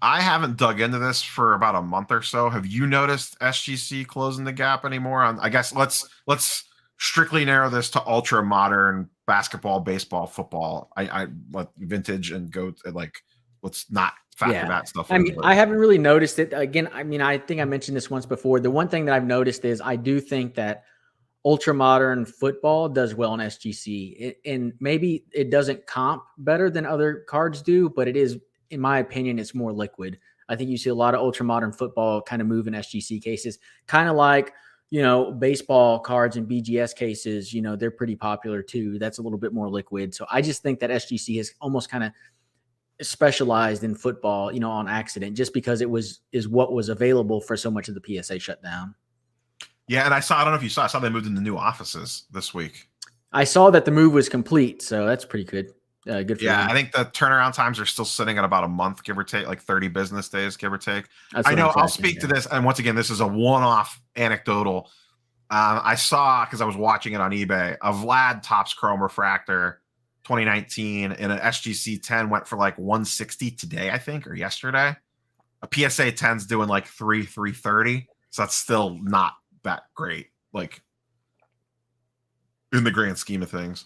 I haven't dug into this for about a month or so. Have you noticed SGC closing the gap anymore? I guess let's strictly narrow this to ultra modern basketball, baseball, football. I let vintage and go let's not factor that stuff. I mean, I haven't really noticed it. Again, I think I mentioned this once before. The one thing that I've noticed is I do think that ultra modern football does well in SGC, and maybe it doesn't comp better than other cards do, but it is, in my opinion, it's more liquid. I think you see a lot of ultra modern football kind of move in SGC cases, kind of like, baseball cards and BGS cases, they're pretty popular too. That's a little bit more liquid. So I just think that SGC has almost kind of specialized in football, on accident, just because is what was available for so much of the PSA shutdown. Yeah, and I don't know if you saw, they moved into new offices this week. I saw that the move was complete, so that's pretty good. Good for them. I think the turnaround times are still sitting at about a month, give or take, like 30 business days, give or take. I know I'll speak to this, and once again, this is a one-off anecdotal. I saw, because I was watching it on eBay, a Vlad Topps Chrome Refractor 2019 in an SGC 10 went for like 160 today, I think, or yesterday. A PSA 10's doing like 330, so that's still not that great, like in the grand scheme of things.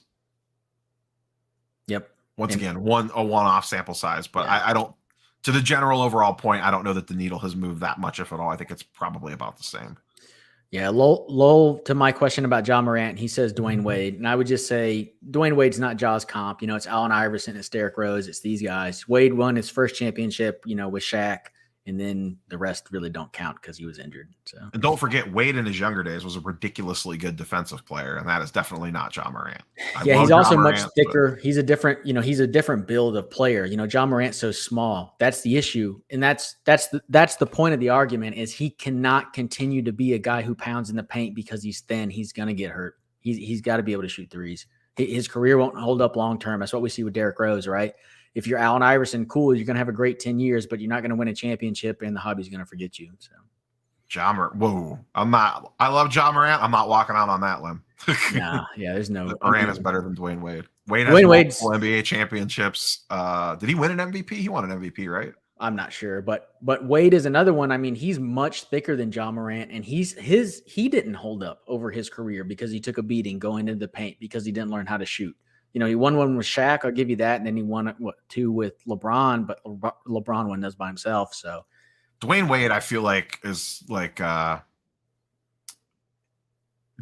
Yep. Once again, a one-off sample size, but I don't, to the general overall point, I don't know that the needle has moved that much, if at all. I think it's probably about the same. Yeah, Lowell, to my question about Ja Morant, he says Dwayne Wade, and I would just say Dwayne Wade's not Ja's comp. It's Allen Iverson, it's Derrick Rose, it's these guys. Wade won his first championship, with Shaq, And then the rest really don't count because he was injured. So, and don't forget, Wade in his younger days was a ridiculously good defensive player, and that is definitely not John Morant. yeah, he's also much thicker. He's a different, he's a different build of player. John Morant's so small. That's the issue, and that's the point of the argument is he cannot continue to be a guy who pounds in the paint because he's thin. He's gonna get hurt. He's got to be able to shoot threes. His career won't hold up long term. That's what we see with Derrick Rose, right? If you're Allen Iverson, cool, you're going to have a great 10 years, but you're not going to win a championship and the hobby's going to forget you. So, whoa. I love John Morant. I'm not walking out on that limb. yeah, there's no. Morant is better than Dwayne Wade. Wade has multiple NBA championships. Did he win an MVP? He won an MVP, right? I'm not sure, but Wade is another one. I mean, he's much thicker than John Morant, and he didn't hold up over his career because he took a beating going into the paint because he didn't learn how to shoot. He won one with Shaq. I'll give you that. And then he won two with LeBron, but LeBron won those by himself. So Dwayne Wade, I feel like is like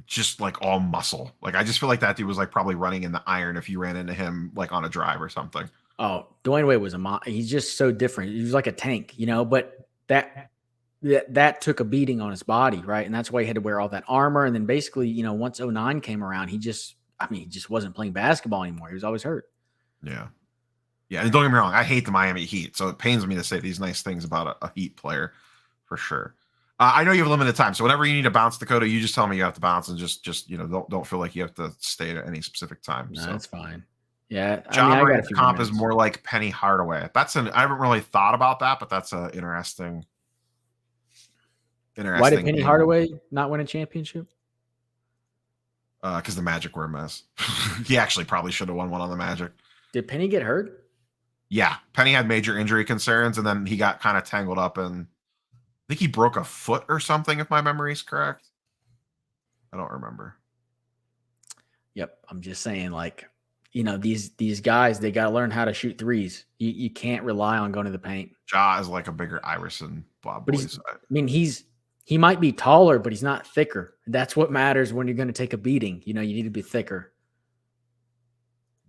just like all muscle. Like I just feel like that dude was like probably running in the iron if you ran into him like on a drive or something. Oh, Dwayne Wade was he's just so different. He was like a tank, but that took a beating on his body, right? And that's why he had to wear all that armor. And then basically, once 2009 came around, he just wasn't playing basketball anymore. He was always hurt. Yeah. Yeah. And don't get me wrong, I hate the Miami Heat. So it pains me to say these nice things about a Heat player for sure. I know you have limited time. So whenever you need to bounce, Dakota, you just tell me you have to bounce and just don't feel like you have to stay at any specific time. No, so that's fine. Yeah. John Morant's comp is more like Penny Hardaway. I haven't really thought about that, but that's an interesting. Why did Penny Hardaway not win a championship? Because the Magic were a mess. He actually probably should have won one on the Magic. Did Penny get hurt? Yeah. Penny had major injury concerns, and then he got kind of tangled up in, I think he broke a foot or something, if my memory is correct. I don't remember. Yep. I'm just saying, these guys, they got to learn how to shoot threes. You can't rely on going to the paint. Ja is like a bigger Iverson blob boy. He might be taller, but he's not thicker. That's what matters when you're going to take a beating. You need to be thicker.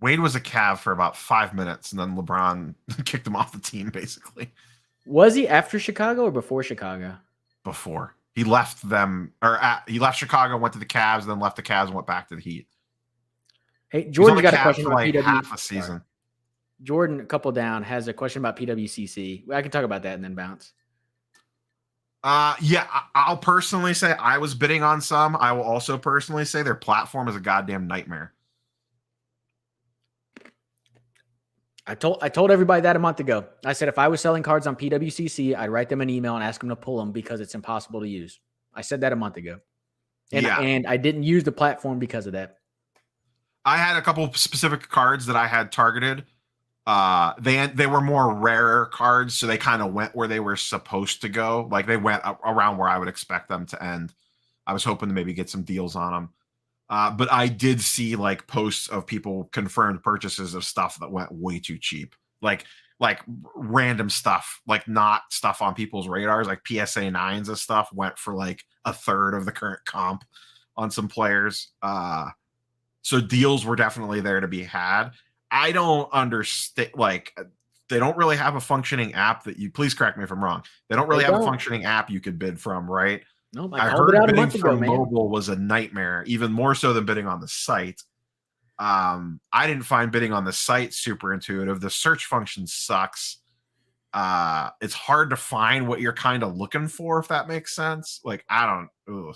Wade was a Cav for about 5 minutes, and then LeBron kicked him off the team, basically. Was he after Chicago or before Chicago? Before. He left them, he left Chicago, went to the Cavs, then left the Cavs and went back to the Heat. Hey, Jordan got a question about PWCC. Half a season. Jordan, a couple down, has a question about PWCC. I can talk about that and then bounce. Yeah, I'll personally say I was bidding on some. I will also personally say their platform is a goddamn nightmare. I told everybody that a month ago. I said if I was selling cards on PWCC, I'd write them an email and ask them to pull them because it's impossible to use. I said that a month ago. And I didn't use the platform because of that. I had a couple specific cards that I had targeted. They were more rarer cards, so they kind of went where they were supposed to go. Like they went around where I would expect them to end. I was hoping to maybe get some deals on them. But I did see like posts of people confirmed purchases of stuff that went way too cheap. Like random stuff, like not stuff on people's radars, like PSA 9s and stuff went for like a third of the current comp on some players. So deals were definitely there to be had. I don't understand, they don't really have a functioning app that please correct me if I'm wrong. They don't really have a functioning app you could bid from, right? No, I heard bidding from mobile was a nightmare, even more so than bidding on the site. I didn't find bidding on the site super intuitive. The search function sucks. It's hard to find what you're kind of looking for, if that makes sense. Like, I don't. Ugh.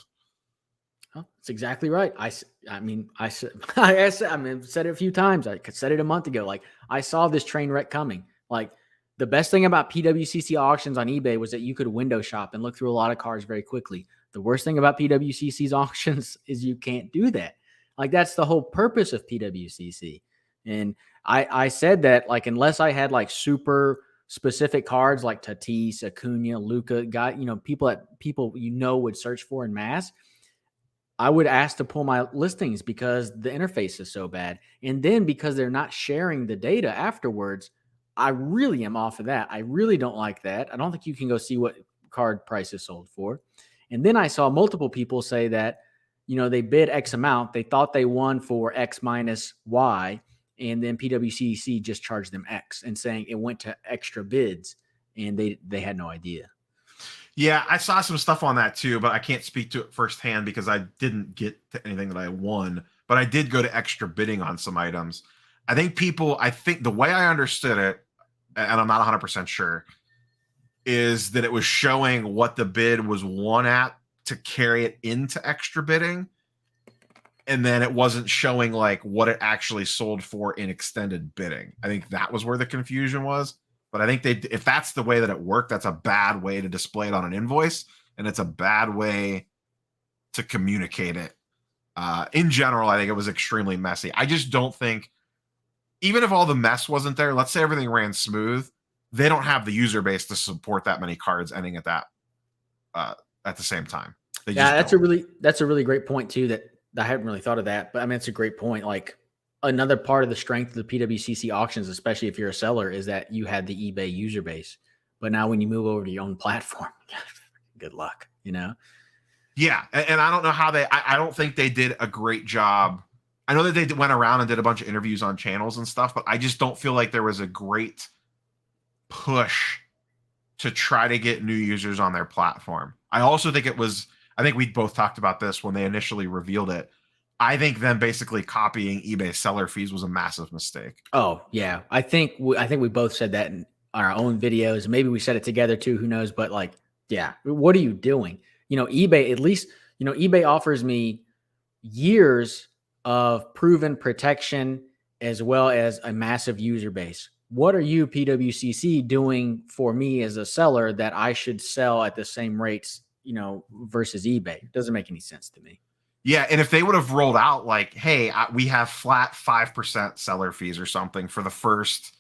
Oh, that's exactly right. I said it a few times. I said it a month ago. Like, I saw this train wreck coming. Like, the best thing about PWCC auctions on eBay was that you could window shop and look through a lot of cars very quickly. The worst thing about PWCC's auctions is you can't do that. Like, that's the whole purpose of PWCC. And I said that, like, unless I had like super specific cards like Tatis, Acuna, Luka, people would search for in mass, I would ask to pull my listings because the interface is so bad. And then because they're not sharing the data afterwards, I really am off of that. I really don't like that. I don't think you can go see what card price is sold for. And then I saw multiple people say that, they bid X amount. They thought they won for X minus Y. And then PWCC just charged them X and saying it went to extra bids. and they had no idea. Yeah, I saw some stuff on that too, but I can't speak to it firsthand because I didn't get to anything that I won. But I did go to extra bidding on some items. I think the way I understood it, and I'm not 100% sure, is that it was showing what the bid was won at to carry it into extra bidding. And then it wasn't showing like what it actually sold for in extended bidding. I think that was where the confusion was. But I think if that's the way that it worked, that's a bad way to display it on an invoice, and it's a bad way to communicate it. In general, I think it was extremely messy. I just don't think, even if all the mess wasn't there, let's say everything ran smooth, they don't have the user base to support that many cards ending at that at the same time. That's a really great point too. That I hadn't really thought of that, but I mean, it's a great point. Like, another part of the strength of the PWCC auctions, especially if you're a seller, is that you had the eBay user base. But now when you move over to your own platform, good luck, you know? Yeah. And I don't know how I don't think they did a great job. I know that they went around and did a bunch of interviews on channels and stuff, but I just don't feel like there was a great push to try to get new users on their platform. I also think I think we both talked about this when they initially revealed it. I think them basically copying eBay seller fees was a massive mistake. Oh yeah, I think we both said that in our own videos. Maybe we said it together too. Who knows? But like, yeah, what are you doing? You know, eBay, at least, you know, eBay offers me years of proven protection as well as a massive user base. What are you, PWCC, doing for me as a seller that I should sell at the same rates, you know, versus eBay? It doesn't make any sense to me. Yeah, and if they would have rolled out like, hey, we have flat 5% seller fees or something for the first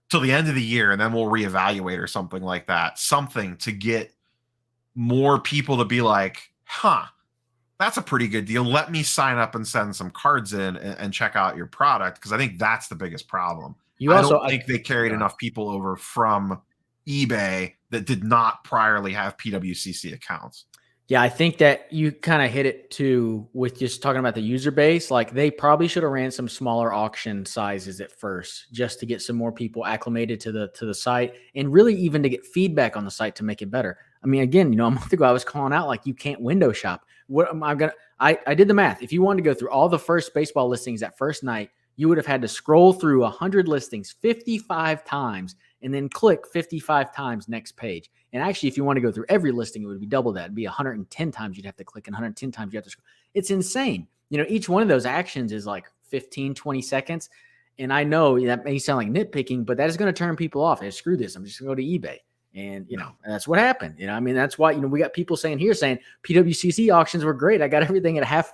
till the end of the year, and then we'll reevaluate or something like that, something to get more people to be like, huh, that's a pretty good deal. Let me sign up and send some cards in and check out your product, because I think that's the biggest problem. I don't think they carried enough people over from eBay that did not priorly have PWCC accounts. Yeah, I think that you kind of hit it too with just talking about the user base. Like, they probably should have ran some smaller auction sizes at first, just to get some more people acclimated to the site, and really even to get feedback on the site to make it better. I mean, again, you know, a month ago I was calling out like, you can't window shop. What am I gonna? I did the math. If you wanted to go through all the first baseball listings that first night, you would have had to scroll through 100 listings 55 times and then click 55 times next page. And actually, if you want to go through every listing, it would be double that. It'd be 110 times you'd have to click and 110 times you have to scroll. It's insane. You know, each one of those actions is like 15, 20 seconds. And I know that may sound like nitpicking, but that is going to turn people off. Hey, screw this. I'm just going to go to eBay. And, you know, that's what happened. You know, I mean, that's why, you know, we got people saying PWCC auctions were great. I got everything at half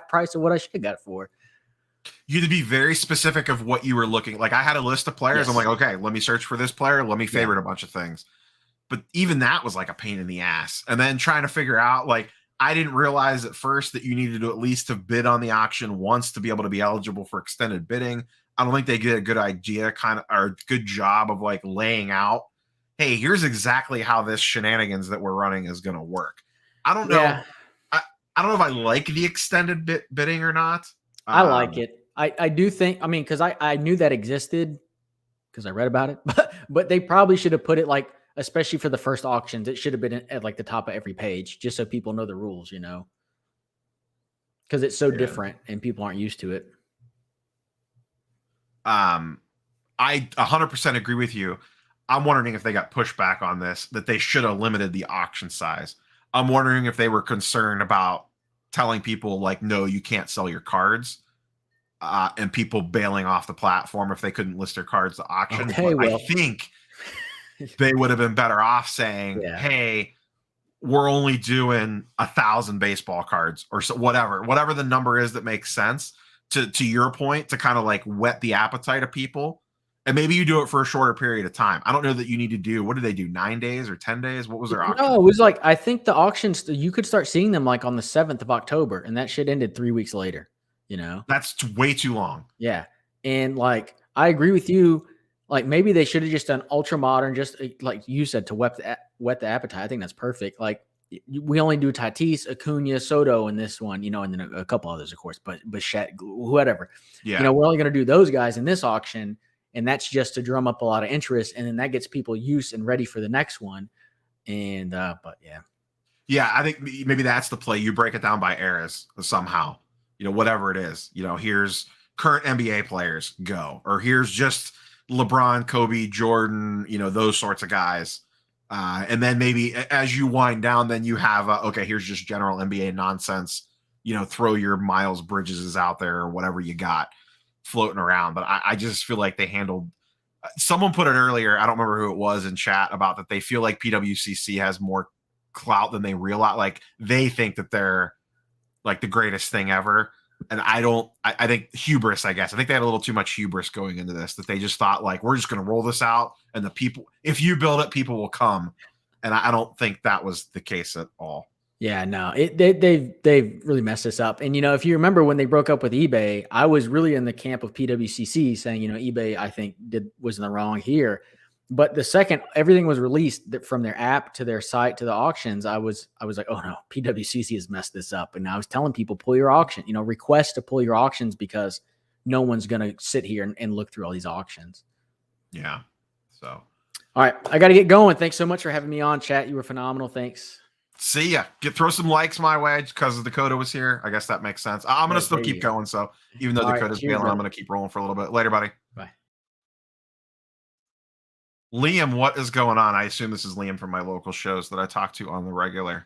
price of what I should have got it for. You had to be very specific of what you were looking. Like, I had a list of players. Yes. I'm like, okay, let me search for this player. Let me favorite a bunch of things. But even that was like a pain in the ass. And then trying to figure out, like, I didn't realize at first that you needed to at least have bid on the auction once to be able to be eligible for extended bidding. I don't think they did a good idea, or a good job of like laying out, hey, here's exactly how this shenanigans that we're running is going to work. I don't know. Yeah. I don't know if I like the extended bidding or not. I like it. I do think, I mean, because I knew that existed because I read about it, but they probably should have put it like, especially for the first auctions, it should have been at like the top of every page, just so people know the rules, you know, because it's so different and people aren't used to it. I 100% agree with you. I'm wondering if they got pushback on this, that they should have limited the auction size. I'm wondering if they were concerned about telling people like, no, you can't sell your cards, and people bailing off the platform if they couldn't list their cards to auction. Okay, well, I think they would have been better off saying, hey, we're only doing 1,000 baseball cards or so, whatever the number is that makes sense to your point, to kind of like whet the appetite of people. And maybe you do it for a shorter period of time. I don't know that you need to do, what did they do? 9 days or 10 days? What was their auction? No, it was like, I think the auctions, you could start seeing them like on the 7th of October, and that shit ended 3 weeks later, you know? That's way too long. Yeah. And like, I agree with you. Like, maybe they should have just done ultra modern, just like you said, to whet the appetite. I think that's perfect. Like, we only do Tatis, Acuna, Soto in this one, you know, and then a couple others, of course, but Bichette, whatever. Yeah. You know, we're only going to do those guys in this auction. And that's just to drum up a lot of interest. And then that gets people used and ready for the next one. And, but yeah. Yeah, I think maybe that's the play. You break it down by eras somehow, whatever it is. Here's current NBA players, go. Or here's just LeBron, Kobe, Jordan, those sorts of guys. And then maybe as you wind down, then you have, okay, here's just general NBA nonsense. Throw your Miles Bridges out there or whatever you got floating around. But I just feel like they handled. Someone put it earlier, I don't remember who it was in chat, about that they feel like PWCC has more clout than they realize. Like, they think that they're like the greatest thing ever. And I think hubris, I guess. I think they had a little too much hubris going into this, that they just thought, like, we're just going to roll this out and the people, if you build it, people will come. And I don't think that was the case at all. Yeah, no, they've really messed this up. And, if you remember when they broke up with eBay, I was really in the camp of PWCC saying, eBay, I think was in the wrong here. But the second everything was released from their app to their site to the auctions, I was like, oh no, PWCC has messed this up. And I was telling people, pull your auction, request to pull your auctions, because no one's going to sit here and look through all these auctions. Yeah. So, all right, I got to get going. Thanks so much for having me on, chat. You were phenomenal. Thanks. See ya. Throw some likes my way because Dakota was here. I guess that makes sense. I'm going to still keep going. So even though Dakota's bailing, I'm going to keep rolling for a little bit. Later, buddy. Bye. Liam, what is going on? I assume this is Liam from my local shows that I talk to on the regular.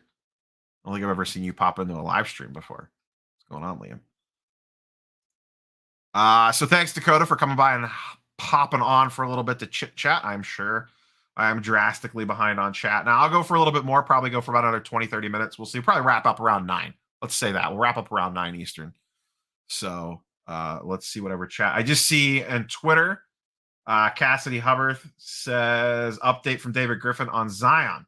I don't think I've ever seen you pop into a live stream before. What's going on, Liam? So thanks, Dakota, for coming by and popping on for a little bit to chit chat. I'm sure I am drastically behind on chat. Now I'll go for a little bit more, probably go for about another 20, 30 minutes. We'll see. Probably wrap up around 9. Let's say that. We'll wrap up around 9 Eastern. So let's see whatever chat. I just see on Twitter, Cassidy Hubbard says, update from David Griffin on Zion.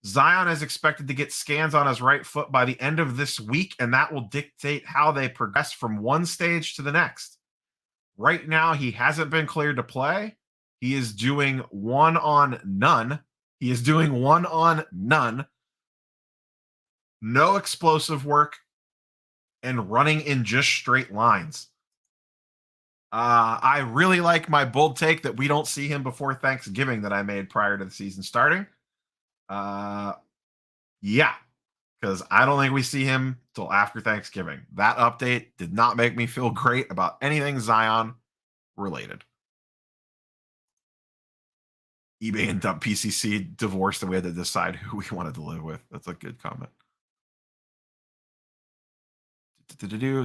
Zion is expected to get scans on his right foot by the end of this week, and that will dictate how they progress from one stage to the next. Right now, he hasn't been cleared to play. He is doing one on none. No explosive work, and running in just straight lines. I really like my bold take that we don't see him before Thanksgiving that I made prior to the season starting. Yeah, because I don't think we see him till after Thanksgiving. That update did not make me feel great about anything Zion related. eBay and PCC divorced, and we had to decide who we wanted to live with. That's a good comment.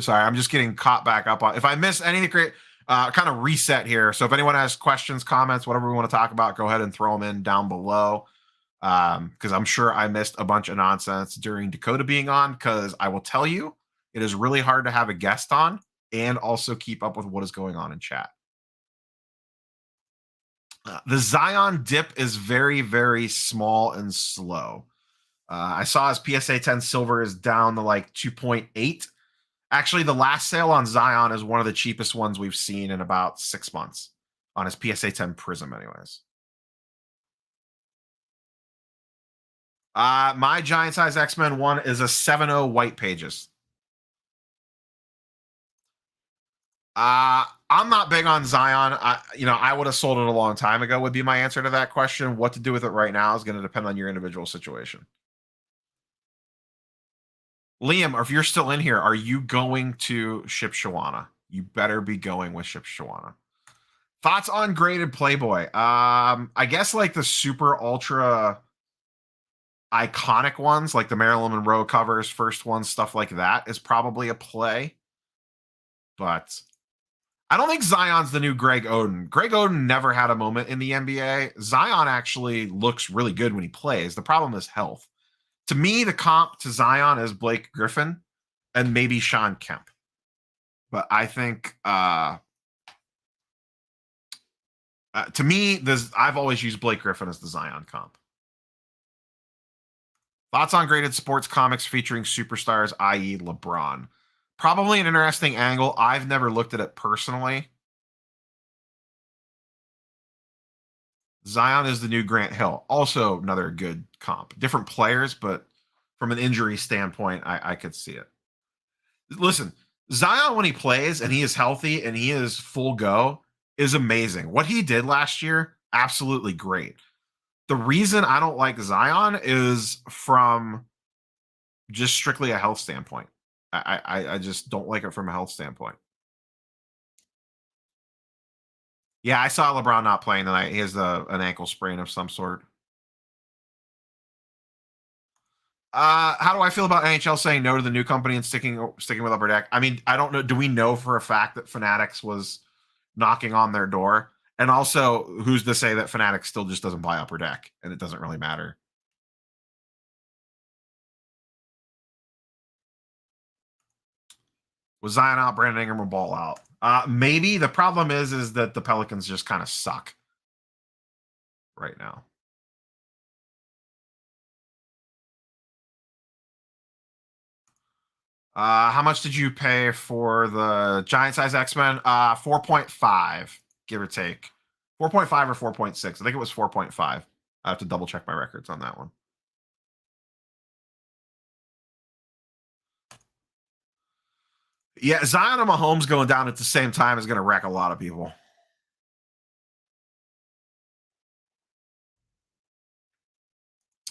Sorry, I'm just getting caught back up on. If I miss anything, great. Kind of reset here. So if anyone has questions, comments, whatever we want to talk about, go ahead and throw them in down below. Because I'm sure I missed a bunch of nonsense during Dakota being on, because I will tell you, it is really hard to have a guest on and also keep up with what is going on in chat. The Zion dip is very, very small and slow. I saw his PSA 10 silver is down to like 2.8. Actually, the last sale on Zion is one of the cheapest ones we've seen in about 6 months on his PSA 10 Prism anyways. My giant size X-Men one is a 7.0 white pages. I'm not big on Zion. I would have sold it a long time ago would be my answer to that question. What to do with it right now is going to depend on your individual situation. Liam, if you're still in here, are you going to Shipshawana? You better be going with Shipshawana. Thoughts on graded Playboy? I guess like the super ultra iconic ones, like the Marilyn Monroe covers, first ones, stuff like that is probably a play. But I don't think Zion's the new Greg Oden. Greg Oden never had a moment in the NBA. Zion actually looks really good when he plays. The problem is health. To me, the comp to Zion is Blake Griffin and maybe Sean Kemp. But I think to me, I've always used Blake Griffin as the Zion comp. Thoughts on graded sports comics featuring superstars, i.e. LeBron? Probably an interesting angle. I've never looked at it personally. Zion is the new Grant Hill. Also another good comp. Different players, but from an injury standpoint, I could see it. Listen, Zion, when he plays and he is healthy and he is full go, is amazing. What he did last year, absolutely great. The reason I don't like Zion is from just strictly a health standpoint. I just don't like it from a health standpoint. Yeah, I saw LeBron not playing tonight. He has an ankle sprain of some sort. How do I feel about NHL saying no to the new company and sticking with Upper Deck? I mean, I don't know. Do we know for a fact that Fanatics was knocking on their door? And also, who's to say that Fanatics still just doesn't buy Upper Deck and it doesn't really matter? Was Zion out? Brandon Ingram will ball out. Maybe. The problem is that the Pelicans just kind of suck right now. How much did you pay for the giant size X-Men? 4.5, give or take. 4.5 or 4.6. I think it was 4.5. I have to double check my records on that one. Yeah, Zion and Mahomes going down at the same time is going to wreck a lot of people.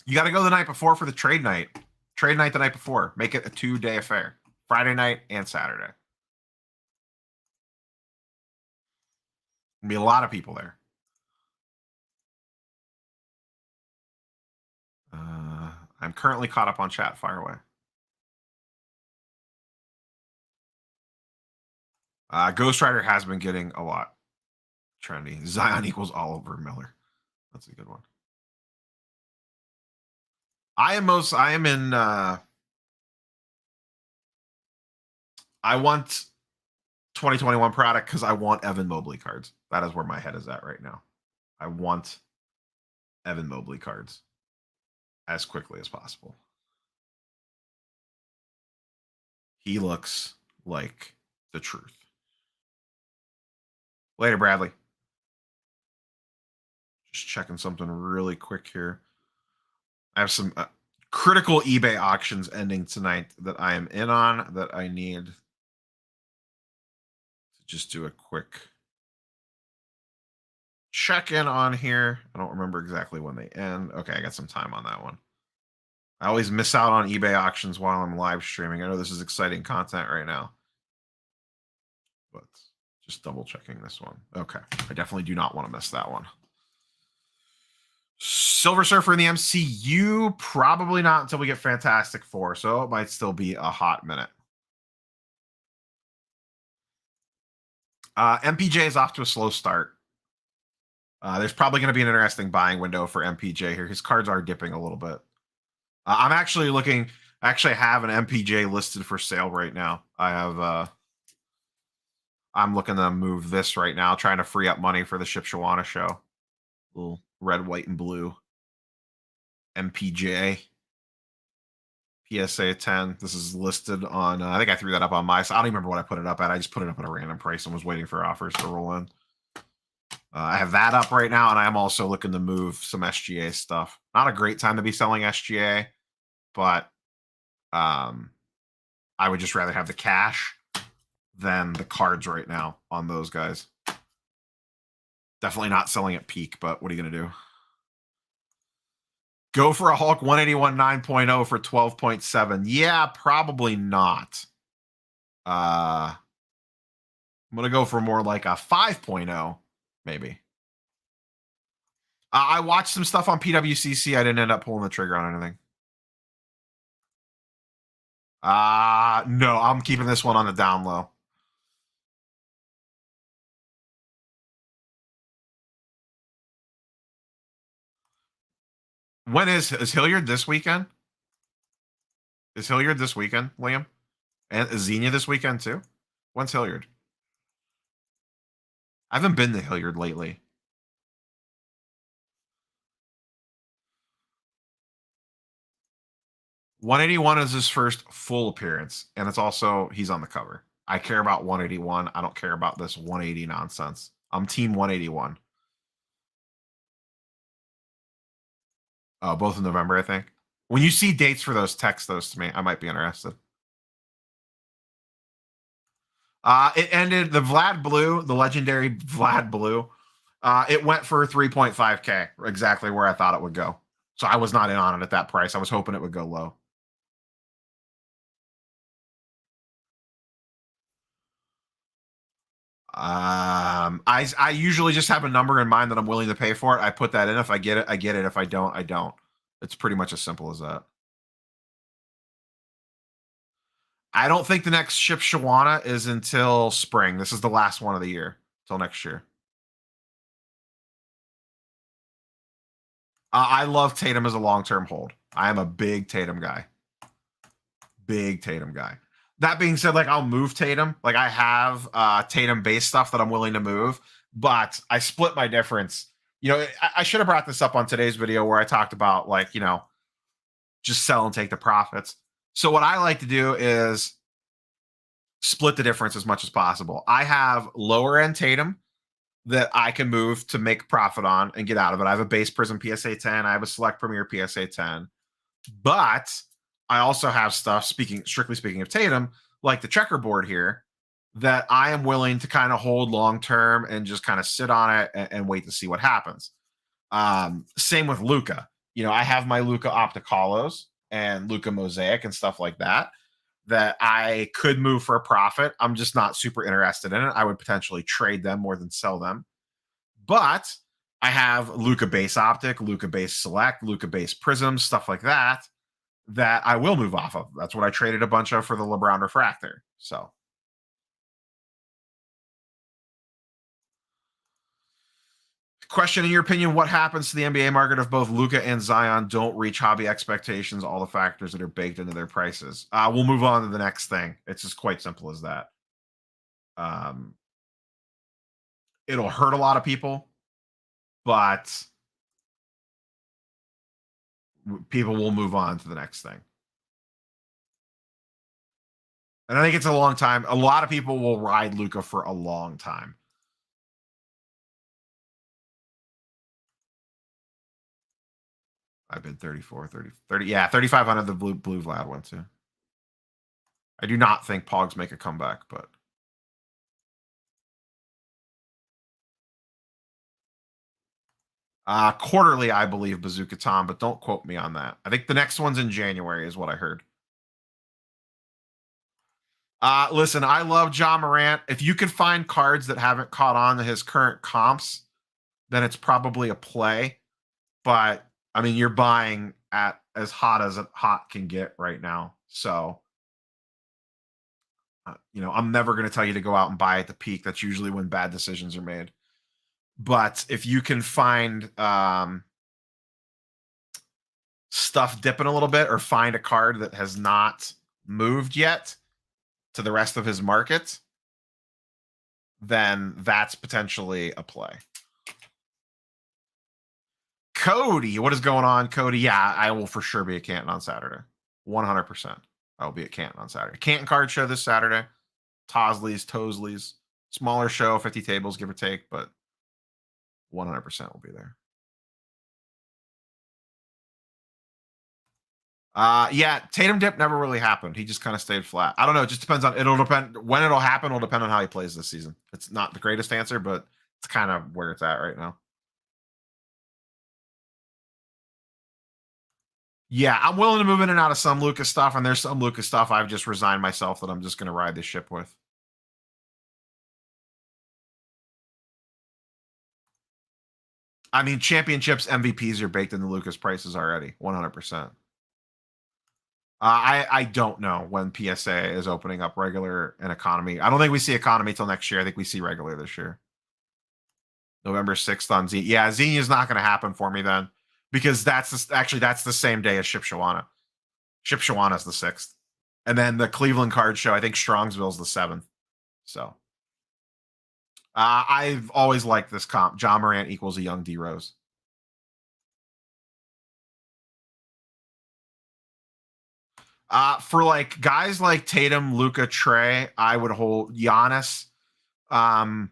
You got to go the night before for the trade night. Trade night the night before. Make it a 2-day affair. Friday night and Saturday. There'll be a lot of people there. I'm currently caught up on chat. Fire away. Ghost Rider has been getting a lot trendy. Zion equals Oliver Miller. That's a good one. I want 2021 product because I want Evan Mobley cards. That is where my head is at right now. I want Evan Mobley cards as quickly as possible. He looks like the truth. Later, Bradley. Just checking something really quick here. I have some critical eBay auctions ending tonight that I am in on that I need to just do a quick check in on here. I don't remember exactly when they end. Okay, I got some time on that one. I always miss out on eBay auctions while I'm live streaming. I know this is exciting content right now, but just double checking this one. Okay, I definitely do not want to miss that one. Silver Surfer in the MCU, probably not until we get Fantastic Four, so it might still be a hot minute. MPJ is off to a slow start. There's probably going to be an interesting buying window for MPJ here. His cards are dipping a little bit. I'm actually looking. I actually have an MPJ listed for sale right now. I have. I'm looking to move this right now, trying to free up money for the Shipshawana show. Little red, white, and blue. MPJ. PSA 10. This is listed on. I think I threw that up on my side. I don't even remember what I put it up at. I just put it up at a random price and was waiting for offers to roll in. I have that up right now, and I am also looking to move some SGA stuff. Not a great time to be selling SGA, but I would just rather have the cash than the cards right now on those guys. Definitely not selling at peak, but what are you going to do? Go for a Hulk 181 9.0 for 12.7. Yeah, probably not. I'm going to go for more like a 5.0, maybe. I watched some stuff on PWCC. I didn't end up pulling the trigger on anything. No, I'm keeping this one on the down low. When is Hilliard this weekend? Is Hilliard this weekend, Liam? And is Xenia this weekend too? When's Hilliard? I haven't been to Hilliard lately. $181 is his first full appearance, and it's also he's on the cover. I care about 181. I don't care about this 180 nonsense. I'm team 181. Both in November, I think. When you see dates for those, text those to me. I might be interested. It ended the Vlad Blue, the legendary Vlad Blue. It went for 3.5K, exactly where I thought it would go. So I was not in on it at that price. I was hoping it would go low. I usually just have a number in mind that I'm willing to pay for it. I put that in. If I get it, I get it. If I don't, I don't. It's pretty much as simple as that. I don't think the next Shipshawana is until spring. This is the last one of the year till next year. I love Tatum as a long-term hold. I am a big Tatum guy. Big Tatum guy. That being said, like I'll move Tatum. Like I have Tatum base stuff that I'm willing to move, but I split my difference. You know, I should have brought this up on today's video where I talked about like, you know, just sell and take the profits. So what I like to do is split the difference as much as possible. I have lower end Tatum that I can move to make profit on and get out of it. I have a base Prism PSA 10. I have a select Premier PSA 10. But I also have stuff, strictly speaking of Tatum, like the checkerboard here, that I am willing to kind of hold long term and just kind of sit on it and wait to see what happens. Same with Luca. You know, I have my Luca Opticalos and Luca Mosaic and stuff like that I could move for a profit. I'm just not super interested in it. I would potentially trade them more than sell them. But I have Luca base optic, Luca base select, Luca base prism, stuff like that I will move off of. That's what I traded a bunch of for the LeBron refractor. So question, in your opinion, what happens to the NBA market if both Luka and Zion don't reach hobby expectations, all the factors that are baked into their prices? We'll move on to the next thing. It's just quite simple as that. It'll hurt a lot of people, but people will move on to the next thing. And I think it's a long time. A lot of people will ride Luka for a long time. I bid 34, 30. Yeah, 3,500 the blue Vlad went to. I do not think Pogs make a comeback, but quarterly, I believe Bazooka Tom, but don't quote me on that. I think the next one's in January is what I heard. Listen, I love John Morant. If you can find cards that haven't caught on to his current comps, then it's probably a play. But I mean, you're buying at as hot as hot can get right now. So, you know, I'm never going to tell you to go out and buy at the peak. That's usually when bad decisions are made. But if you can find stuff dipping a little bit or find a card that has not moved yet to the rest of his market, then that's potentially a play. Cody, what is going on, Cody? Yeah, I will for sure be at Canton on Saturday. 100%. I will be at Canton on Saturday. Canton card show this Saturday. Tosley's. Smaller show, 50 tables, give or take, but 100% will be there. Yeah, Tatum dip never really happened. He just kind of stayed flat. I don't know. It just depends on, it'll depend when it'll happen. Will depend on how he plays this season. It's not the greatest answer, but it's kind of where it's at right now. Yeah, I'm willing to move in and out of some Lucas stuff, and there's some Lucas stuff I've just resigned myself that I'm just going to ride the ship with. I mean, championships, MVPs are baked into Lucas prices already, 100%. I don't know when PSA is opening up regular and economy. I don't think we see economy till next year. I think we see regular this year. November 6th on Z. Yeah, Xenia is not going to happen for me then, because that's the same day as Shipshawana. Shipshawana is the 6th. And then the Cleveland card show, I think Strongsville's the 7th. So I've always liked this comp. John Morant equals a young D Rose. For like guys like Tatum, Luca, Trey, I would hold Giannis. I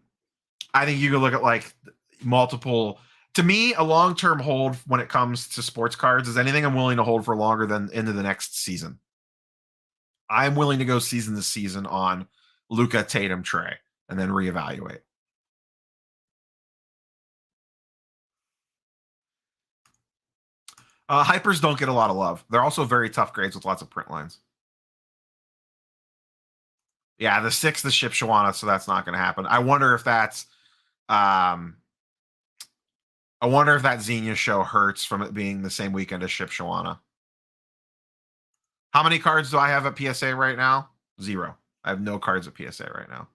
think you could look at like multiple. To me, a long-term hold when it comes to sports cards is anything I'm willing to hold for longer than into the next season. I'm willing to go season to season on Luka, Tatum, Trey, and then reevaluate. Hypers don't get a lot of love. They're also very tough grades with lots of print lines. Yeah, the 6, the Shipshawana, so that's not going to happen. I wonder if that's I wonder if that Xenia show hurts from it being the same weekend as Shipshawana. How many cards do I have at PSA right now? 0. I have no cards at PSA right now.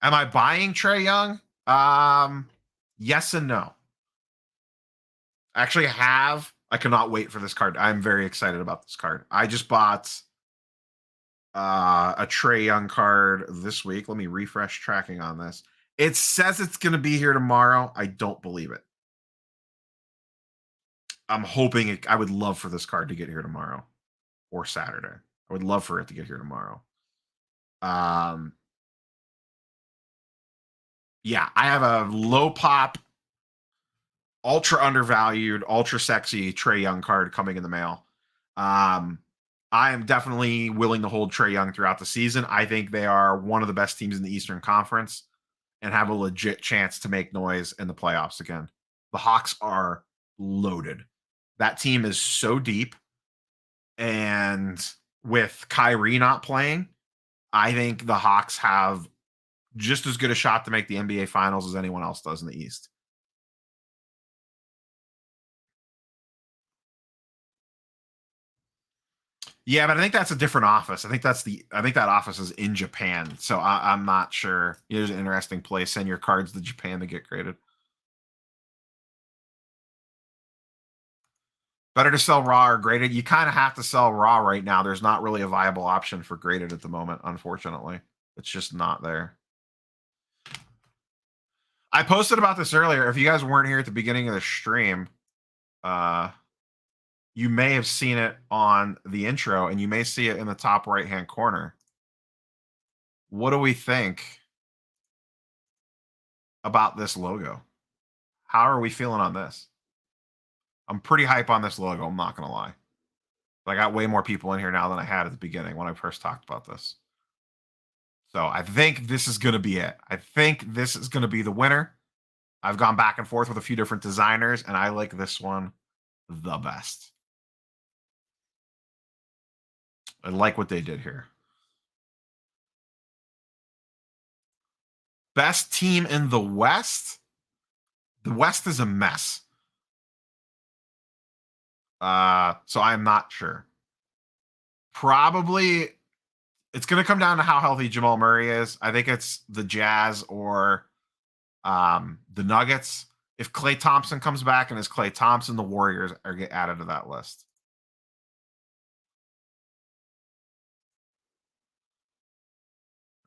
Am I buying Trae Young? Yes and no. Actually have. I cannot wait for this card. I'm very excited about this card. I just bought a Trae Young card this week. Let me refresh tracking on this. It says it's going to be here tomorrow. I don't believe it. I'm hoping it. I would love for this card to get here tomorrow or Saturday. I would love for it to get here tomorrow. Yeah, I have a low pop, ultra undervalued, ultra sexy Trae Young card coming in the mail. I am definitely willing to hold Trae Young throughout the season. I think they are one of the best teams in the Eastern Conference and have a legit chance to make noise in the playoffs again. The Hawks are loaded. That team is so deep. And with Kyrie not playing, I think the Hawks have just as good a shot to make the NBA Finals as anyone else does in the East. Yeah, but I think that's a different office. I think that office is in Japan. So I'm not sure. There's an interesting place. Send your cards to Japan to get graded. Better to sell raw or graded. You kind of have to sell raw right now. There's not really a viable option for graded at the moment, unfortunately. It's just not there. I posted about this earlier. If you guys weren't here at the beginning of the stream, you may have seen it on the intro, and you may see it in the top right-hand corner. What do we think about this logo? How are we feeling on this? I'm pretty hype on this logo, I'm not going to lie. But I got way more people in here now than I had at the beginning when I first talked about this. So I think this is going to be it. I think this is going to be the winner. I've gone back and forth with a few different designers, and I like this one the best. I like what they did here. Best team in the West? The West is a mess. So I'm not sure. Probably it's going to come down to how healthy Jamal Murray is. I think it's the Jazz or the Nuggets. If Klay Thompson comes back and is Klay Thompson, the Warriors are get added to that list.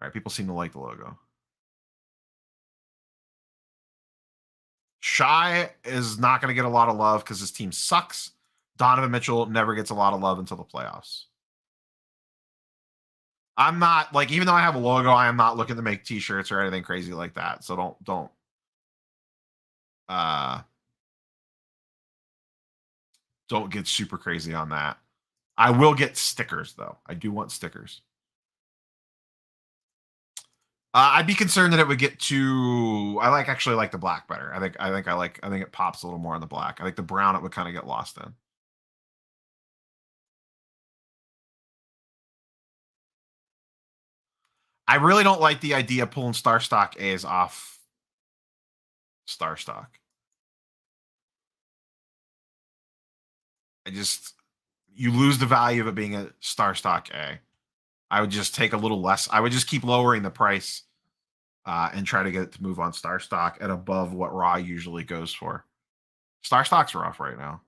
All right, people seem to like the logo. Shai is not going to get a lot of love because his team sucks. Donovan Mitchell never gets a lot of love until the playoffs. I'm not like, even though I have a logo, I am not looking to make t-shirts or anything crazy like that. So don't get super crazy on that. I will get stickers though. I do want stickers. I'd be concerned that it would get too. Actually like the black better. I think it pops a little more on the black. I think the brown it would kind of get lost in. I really don't like the idea of pulling Star Stock A's off Star Stock. You lose the value of it being a Star Stock A. I would just take a little less. I would just keep lowering the price and try to get it to move on Star Stock at above what Raw usually goes for. Star Stock's rough right now.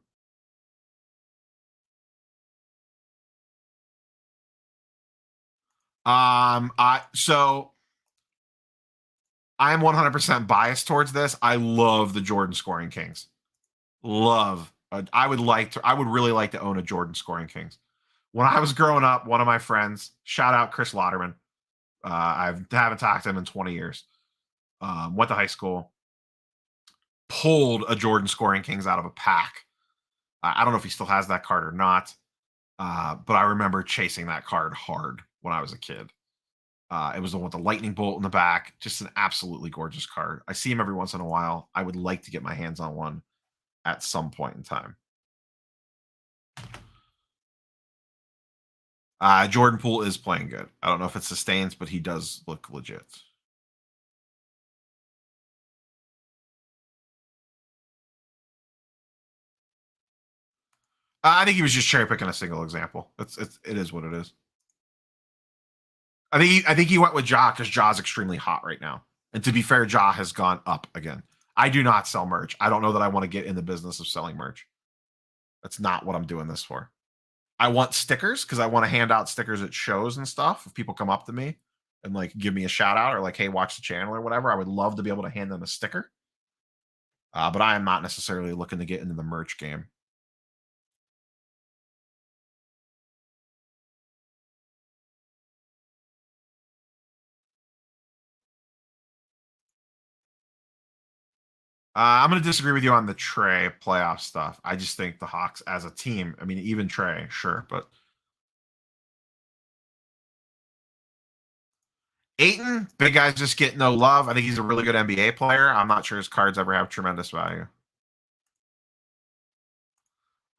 So I'm 100% biased towards this. I love the Jordan Scoring Kings. Love. I would really like to own a Jordan Scoring Kings. When I was growing up, one of my friends, shout out Chris Lauderman. I haven't talked to him in 20 years. Went to high school, pulled a Jordan Scoring Kings out of a pack. I don't know if he still has that card or not, but I remember chasing that card hard when I was a kid. It was the one with the lightning bolt in the back. Just an absolutely gorgeous card. I see him every once in a while. I would like to get my hands on one at some point in time. Jordan Poole is playing good. I don't know if it sustains, but he does look legit. I think he was just cherry picking a single example. It is what it is. I think he went with Ja because Ja's extremely hot right now. And to be fair, Ja has gone up again. I do not sell merch. I don't know that I want to get in the business of selling merch. That's not what I'm doing this for. I want stickers because I want to hand out stickers at shows and stuff. If people come up to me and like give me a shout out or like, hey, watch the channel or whatever, I would love to be able to hand them a sticker. But I am not necessarily looking to get into the merch game. I'm going to disagree with you on the Trey playoff stuff. I just think the Hawks as a team, I mean, even Trey, sure, but Ayton, big guys just get no love. I think he's a really good NBA player. I'm not sure his cards ever have tremendous value.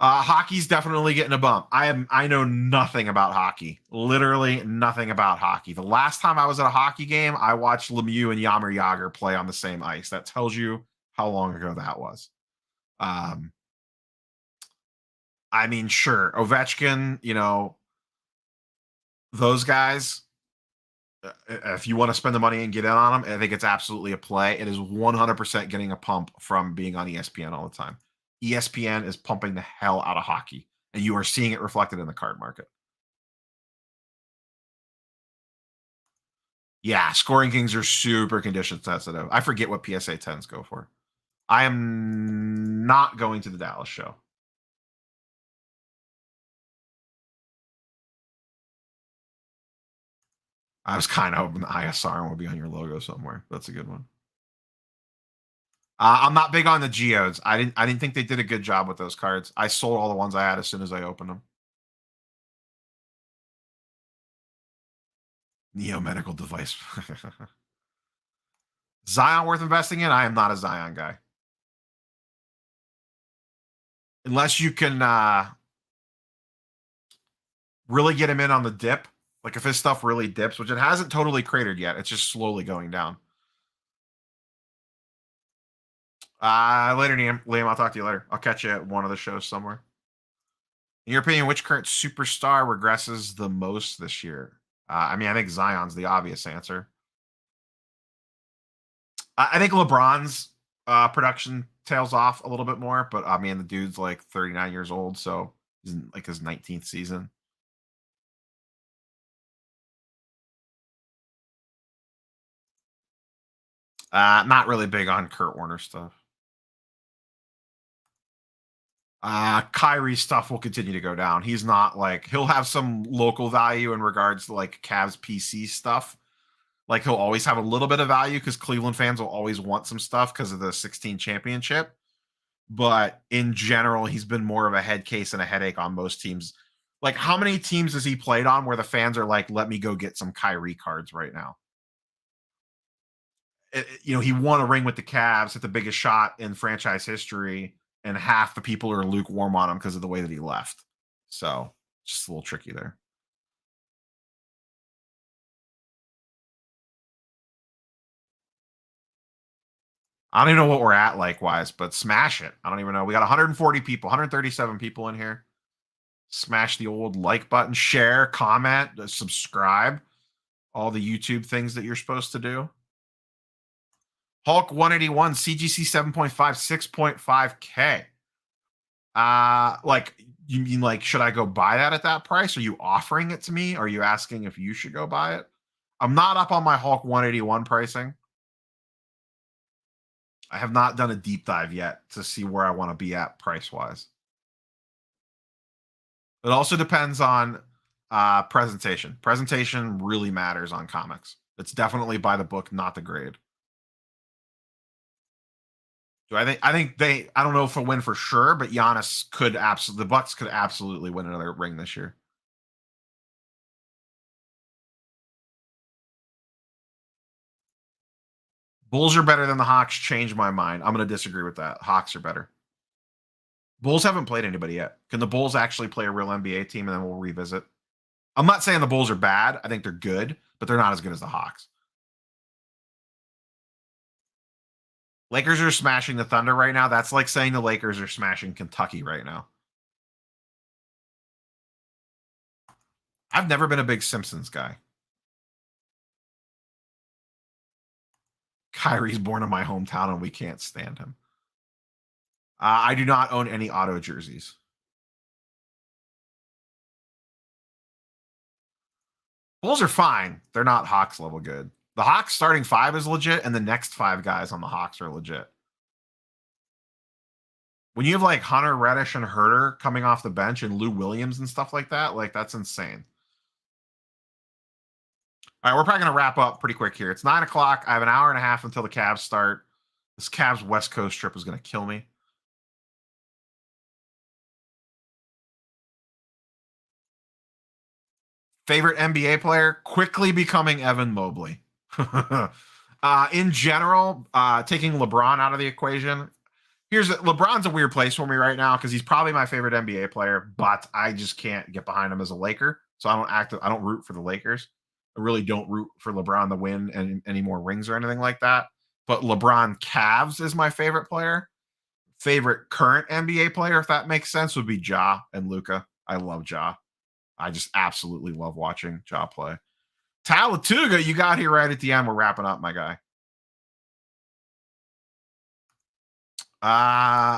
Hockey's definitely getting a bump. I know nothing about hockey. Literally nothing about hockey. The last time I was at a hockey game, I watched Lemieux and Jaromir Jagr play on the same ice. That tells you how long ago that was. I mean, sure, Ovechkin, you know, those guys. If you want to spend the money and get in on them, I think it's absolutely a play. It is 100% getting a pump from being on ESPN all the time. ESPN is pumping the hell out of hockey, and you are seeing it reflected in the card market. Yeah, scoring kings are super condition sensitive. I forget what PSA 10s go for. I am not going to the Dallas show. I was kind of hoping the ISR will be on your logo somewhere. That's a good one. I'm not big on the geodes. I didn't think they did a good job with those cards. I sold all the ones I had as soon as I opened them. Neo medical device. Zion worth investing in? I am not a Zion guy. Unless you can really get him in on the dip. Like if his stuff really dips, which it hasn't totally cratered yet. It's just slowly going down. Later, Liam. I'll talk to you later. I'll catch you at one of the shows somewhere. In your opinion, which current superstar regresses the most this year? I mean, I think Zion's the obvious answer. I think LeBron's production tails off a little bit more, but I mean, the dude's like 39 years old, so he's in like his 19th season. Not really big on Kurt Warner stuff. Kyrie stuff will continue to go down. He's not like he'll have some local value in regards to like Cavs PC stuff. Like he'll always have a little bit of value because Cleveland fans will always want some stuff because of the 16 championship. But in general, he's been more of a head case and a headache on most teams. Like, how many teams has he played on where the fans are like, let me go get some Kyrie cards right now? You know, he won a ring with the Cavs at the biggest shot in franchise history, and half the people are lukewarm on him because of the way that he left. So, just a little tricky there. I don't even know what we're at likewise, but smash it. I don't even know. We got 140 people, 137 people in here. Smash the old like button, share, comment, subscribe, all the YouTube things that you're supposed to do. Hulk 181, CGC 7.5, 6.5K. Like, you mean like, should I go buy that at that price? Are you offering it to me? Are you asking if you should go buy it? I'm not up on my Hulk 181 pricing. I have not done a deep dive yet to see where I want to be at price wise. It also depends on presentation. Presentation really matters on comics. It's definitely by the book, not the grade. Do I think I don't know if they'll win for sure, but Giannis could absolutely, the Bucks could absolutely win another ring this year. Bulls are better than the Hawks. Change my mind. I'm going to disagree with that. Hawks are better. Bulls haven't played anybody yet. Can the Bulls actually play a real NBA team, and then we'll revisit? I'm not saying the Bulls are bad. I think they're good, but they're not as good as the Hawks. Lakers are smashing the Thunder right now. That's like saying the Lakers are smashing Kentucky right now. I've never been a big Simpsons guy. Kyrie's born in my hometown, and we can't stand him. I do not own any auto jerseys. Bulls are fine. They're not Hawks level good. The Hawks starting 5 is legit, and the next 5 guys on the Hawks are legit. When you have like Hunter, Reddish, and Herter coming off the bench and Lou Williams and stuff like that, like that's insane. All right, we're probably going to wrap up pretty quick here. It's 9 o'clock. I have an hour and a half until the Cavs start. This Cavs West Coast trip is going to kill me. Favorite NBA player? Quickly becoming Evan Mobley. In general, taking LeBron out of the equation. LeBron's a weird place for me right now because he's probably my favorite NBA player, but I just can't get behind him as a Laker. So I don't root for the Lakers. I really don't root for LeBron to win any more rings or anything like that. But LeBron Cavs is my favorite player. Favorite current NBA player, if that makes sense, would be Ja and Luka. I love Ja. I just absolutely love watching Ja play. Talatuga, you got here right at the end. We're wrapping up, my guy.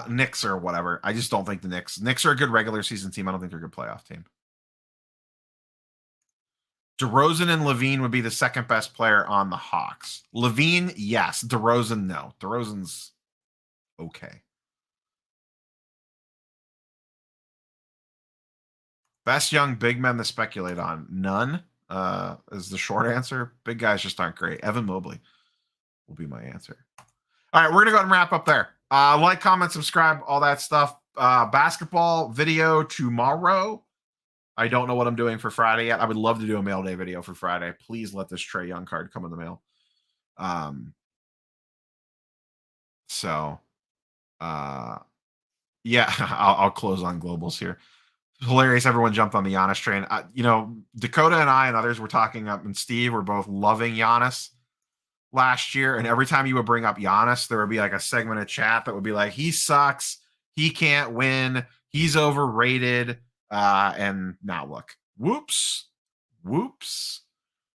Knicks or whatever. I just don't think the Knicks are a good regular season team. I don't think they're a good playoff team. DeRozan and Levine would be the second best player on the Hawks. Levine, yes. DeRozan, no. DeRozan's okay. Best young big men to speculate on. None is the short answer. Big guys just aren't great. Evan Mobley will be my answer. All right, we're going to go ahead and wrap up there. Like, comment, subscribe, all that stuff. Basketball video tomorrow. I don't know what I'm doing for Friday yet. I would love to do a mail day video for Friday. Please let this Trae Young card come in the mail. Yeah, I'll close on globals here. Hilarious. Everyone jumped on the Giannis train. Dakota and I and others were talking up, and Steve were both loving Giannis last year. And every time you would bring up Giannis, there would be like a segment of chat that would be like, he sucks. He can't win. He's overrated. And now look, whoops.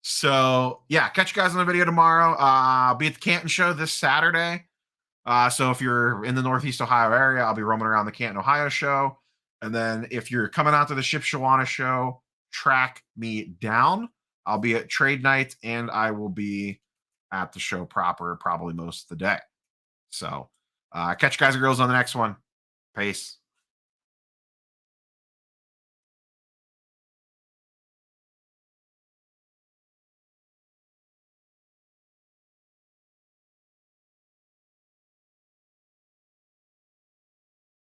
So yeah, catch you guys on the video tomorrow. I'll be at the Canton show this Saturday. So if you're in the Northeast Ohio area, I'll be roaming around the Canton, Ohio show. And then if you're coming out to the Shipshawana show, track me down. I'll be at trade night, and I will be at the show proper probably most of the day. So catch you guys and girls on the next one. Peace.